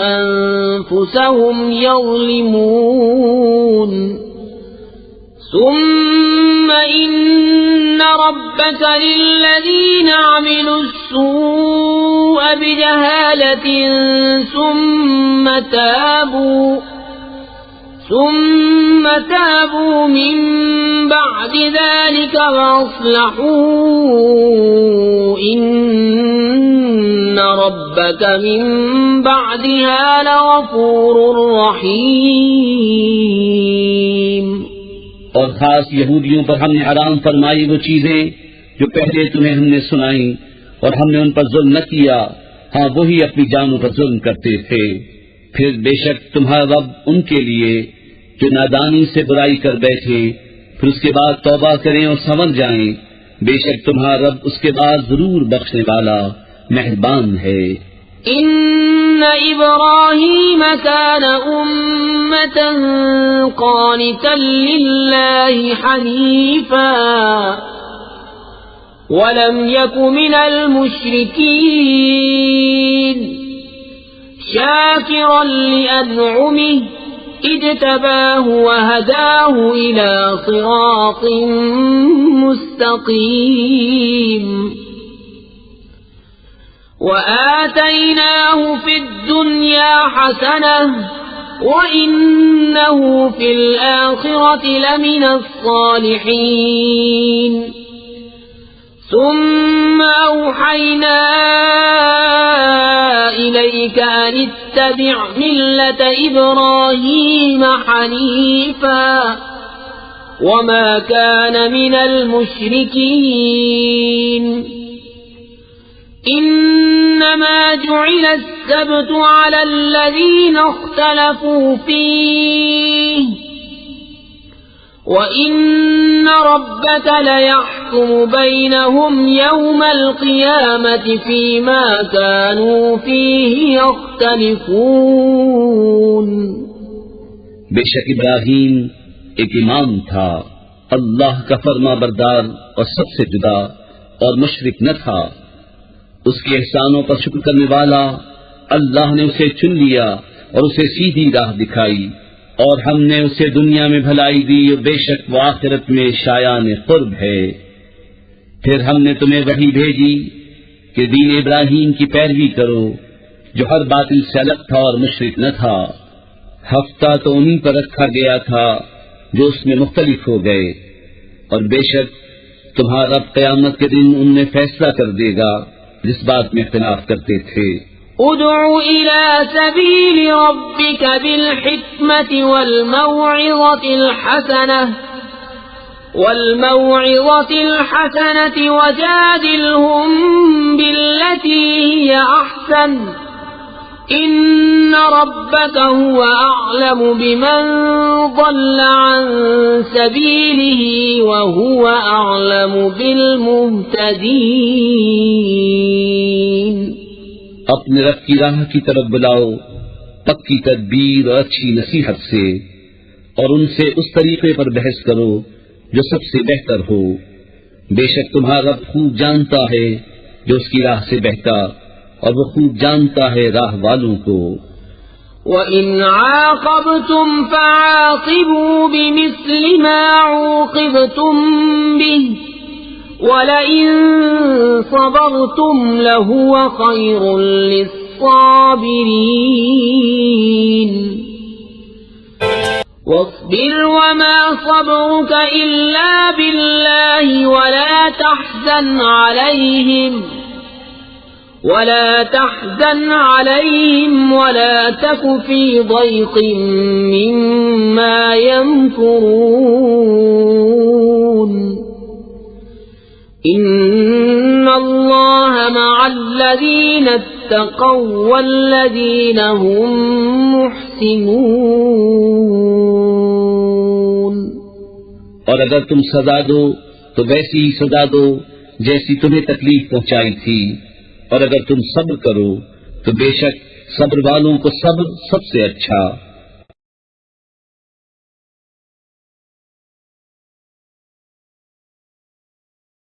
أنفسهم يظلمون ثم إن ربك للذين عملوا السوء بجهالة ثم تابوا من بعد ذلك وأصلحوا إن ربك من بعدها لغفور رحيم۔ اور خاص یہودیوں پر ہم نے حرام فرمائی وہ چیزیں جو پہلے تمہیں ہم نے سنائی، اور ہم نے ان پر ظلم نہ کیا، ہاں وہی اپنی جانوں پر ظلم کرتے تھے۔ پھر بے شک تمہارا رب ان کے لیے جو نادانی سے برائی کر بیٹھے پھر اس کے بعد توبہ کریں اور سنور جائیں، بے شک تمہارا رب اس کے بعد ضرور بخشنے والا مہربان ہے۔ ان ابراہیم کان امة قانتا للہ حنیفا ولم یک من المشرکین شاکرا لأنعمه اجتباه وهداه إلى صراط مستقيم وآتيناه في الدنيا حسنة وإنه في الآخرة لمن الصالحين ثم أوحينا إليك أن اتبع ملة إبراهيم حنيفا وما كان من المشركين إنما جعل السبت على الذين اختلفوا فيه وَإِنَّ رَبَّكَ لَيَحْكُمُ بَيْنَهُمْ يَوْمَ الْقِيَامَةِ فِيمَا كَانُوا فِيهِ يَخْتَلِفُونَ۔ بے شک ابراہیم ایک امام تھا، اللہ کا فرما بردار اور سب سے جدا، اور مشرک نہ تھا، اس کے احسانوں پر شکر کرنے والا۔ اللہ نے اسے چن لیا اور اسے سیدھی راہ دکھائی، اور ہم نے اسے دنیا میں بھلائی دی، اور بے شک وہ آخرت میں شایان قرب ہے۔ پھر ہم نے تمہیں وحی بھیجی کہ دین ابراہیم کی پیروی کرو جو ہر باطل سے الگ تھا اور مشرک نہ تھا۔ ہفتہ تو انہی پر رکھا گیا تھا جو اس میں مختلف ہو گئے، اور بے شک تمہارا رب قیامت کے دن ان میں فیصلہ کر دے گا جس بات میں اختلاف کرتے تھے۔ ادع إلى سبيل ربك بالحكمة والموعظة الحسنة وجادلهم بالتي هي أحسن إن ربك هو أعلم بمن ضل عن سبيله وهو أعلم بالمهتدين. اپنے رب کی راہ کی طرف بلاؤ پکی تدبیر اور اچھی نصیحت سے، اور ان سے اس طریقے پر بحث کرو جو سب سے بہتر ہو. بے شک تمہارا رب خوب جانتا ہے جو اس کی راہ سے بہتا، اور وہ خوب جانتا ہے راہ والوں کو. وَإِنْ عَاقَبْتُمْ فَعَاقِبُوا بِمِثْلِ مَا عُوقِبْتُمْ بِهِ وَلَئِن صَبَرْتُمْ لَهُوَ خَيْرٌ لِلصَّابِرِينَ. واصبر وما صبرك إلا بالله ولا تحزن عليهم ولا تك في ضيق مما يمكرون. إن الله مع الذين اتقوا والذين هم محسنون. اور اگر تم سزا دو تو ویسی ہی سزا دو جیسی تمہیں تکلیف پہنچائی تھی، اور اگر تم صبر کرو تو بے شک صبر والوں کو صبر سب سے اچھا.